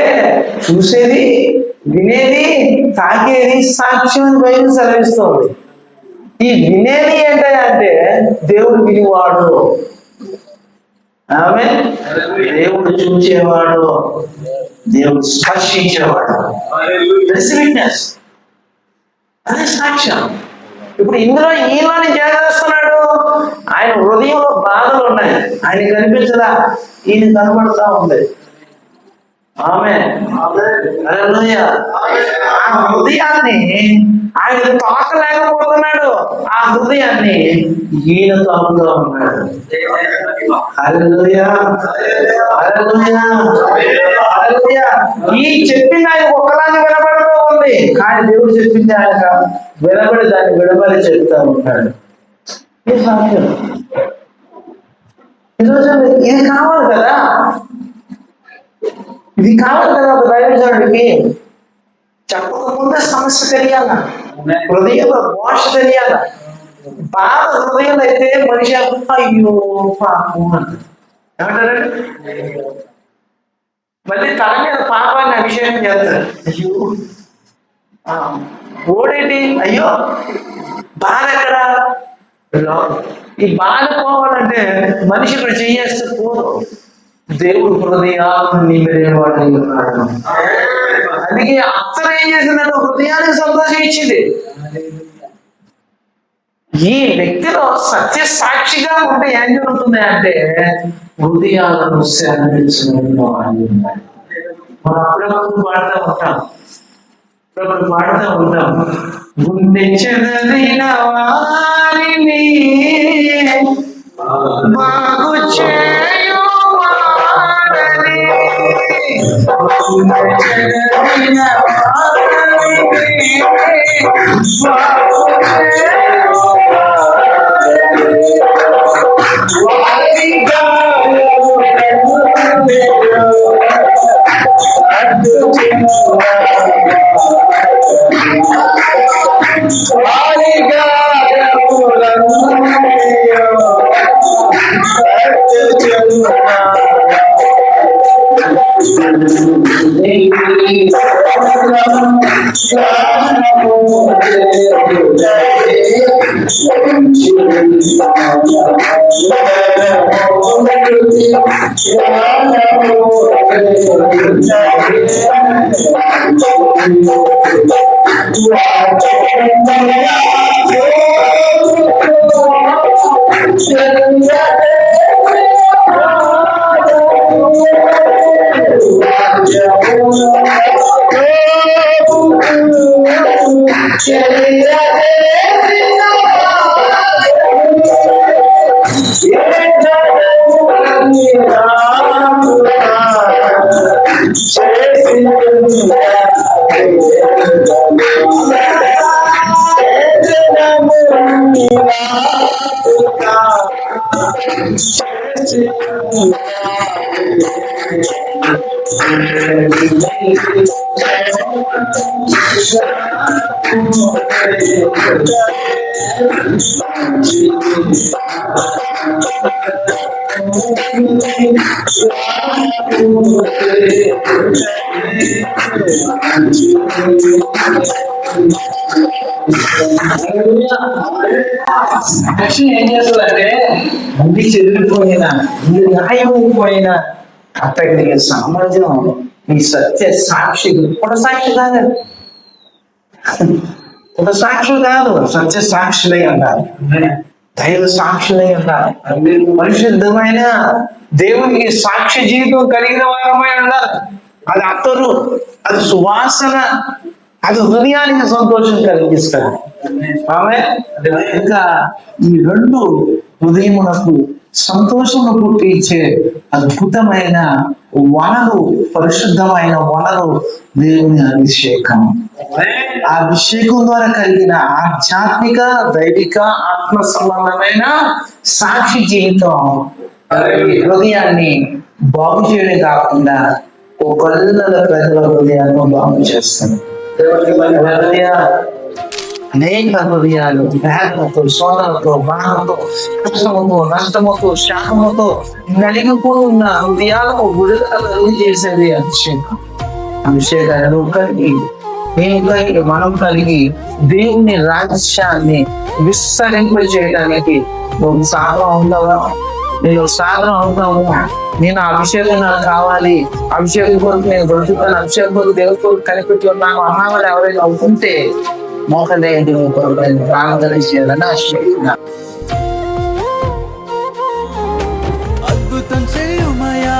చూసేది, వినేది, తాకేది సాక్ష్యం అని బైబిల్ సెలవిస్తుంది. ఈ వినేది ఏంటంటే దేవుడు వినివాడు, ఆమె దేవుడు చూచేవాడు, దేవుడు స్పర్శించేవాడు, విట్నెస్, అదే సాక్ష్యం. ఇప్పుడు ఇందులో ఈయనని చేస్తున్నాడు, ఆయన హృదయంలో బాధలు ఉన్నాయి, ఆయన కనిపించదా, ఈయన కనబడుతూ ఉంది. ఆమె హల్లెలూయా. ఆ హృదయాన్ని ఆయన తాకలేకపోతున్నాడు, ఆ హృదయాన్ని ఈయన తాకుతూ ఉన్నాడు. హల్లెలూయా. హల్లెలూయా. హల్లెలూయా. ఈ చెప్పింది ఆయన ఒక్కలాగా వినబడుతూ ఉంది, కానీ దేవుడు చెప్పింది ఆయన వినబడి దాన్ని విడబడి చెప్తా ఉంటాడు. ఇది సాధ్యం. ఈరోజు ఇది కావాలి కదా, ఇది కావాలి కదా. ఒక దైవజనుడికి చెప్పకముందే సమస్య తెలియాల, హృదయంలో భాష తెలియాల. బాధ హృదయంలో అయితే మనిషి అయ్యో పాపం అంటారు. ఏమంటారండి? మళ్ళీ తల మీద పాపాన్ని అభిషేకం చేస్తారు. అయ్యో ఓడేంటి, అయ్యో బాధ ఎక్కడా? ఈ బాధ పోవాలంటే మనిషి ఇక్కడ చేయేస్తే పోదు. దేవుడు హృదయాలను నిమిరేవాడు ఉన్నాడు. అందుకే అత్తరు ఏం చేసిందంటే హృదయానికి సంతోషం ఇచ్చింది. ఈ వ్యక్తిలో సత్య సాక్షిగా ఉంటే ఏం జరుగుతుంది అంటే హృదయాలను శాంతించిన మనం అప్పుడప్పుడు పాడుతూ ఉంటాం, గుండె చెదరిన వారిని బాగు చేయు వాడని, గుండె చెదరిన వారిని లక్ష్మి ఏం చేస్తుందంటే అన్ని చెదిరిపోయినా నీ న్యాయమైపోయినా అతడికి సామ్రాజ్యం నీ సత్య సాక్షి పుట సాక్షి కాదు, పుట సాక్షులు కాదు, సత్య సాక్షులై ఉండాలి, దైవ సాక్షులై ఉండాలి, పరిశుద్ధమైన దేవునికి సాక్షి జీవితం కలిగిన వారమై ఉండాలి. అది అత్తరు, అది సువాసన, అది హృదయానికి సంతోషం కలిగిస్తుంది. ఆమె ఇంకా ఈ రెండు హృదయమునకు సంతోషము పుట్టించే అద్భుతమైన వనరు, పరిశుద్ధమైన వనరు దేవుని అభిషేకం. ఆ అభిషేకం ద్వారా కలిగిన ఆధ్యాత్మిక, దైవిక, ఆత్మ సంబంధమైన సాక్షి జీవితం హృదయాన్ని బాగు చేయడం కాకుండా ఒక ప్రజల హృదయాన్ని బాగు చేస్తుంది. అనేక హృదయాలు వేదనతో, సోదరతో, బాధతో, కష్టముతో, నష్టముతో, శాపముతో నలిగిపోయి ఉన్న హృదయాలకు విడుదల చేసేది అభిషేకం. అభిషేకాలు కలిగి మనం కలిగి దేవుని రాజ్యాన్ని విస్తరింప చేయడానికి నువ్వు సాధనం అవుతావా? నేను సాధనం అవుతాము. నేను అభిషేకం నాకు కావాలి, అభిషేకం కొరకు నేను బ్రతుకుతాను, అభిషేకం కొరకు దేవుడి కొరకు కనిపెట్టి ఉన్నాను అన్నవాడు ఎవరైనా అవుతుంటే మోకలేంటి ప్రార్థన చేయాలని ఆశిస్తున్నా. అద్భుతం చేయుమయా.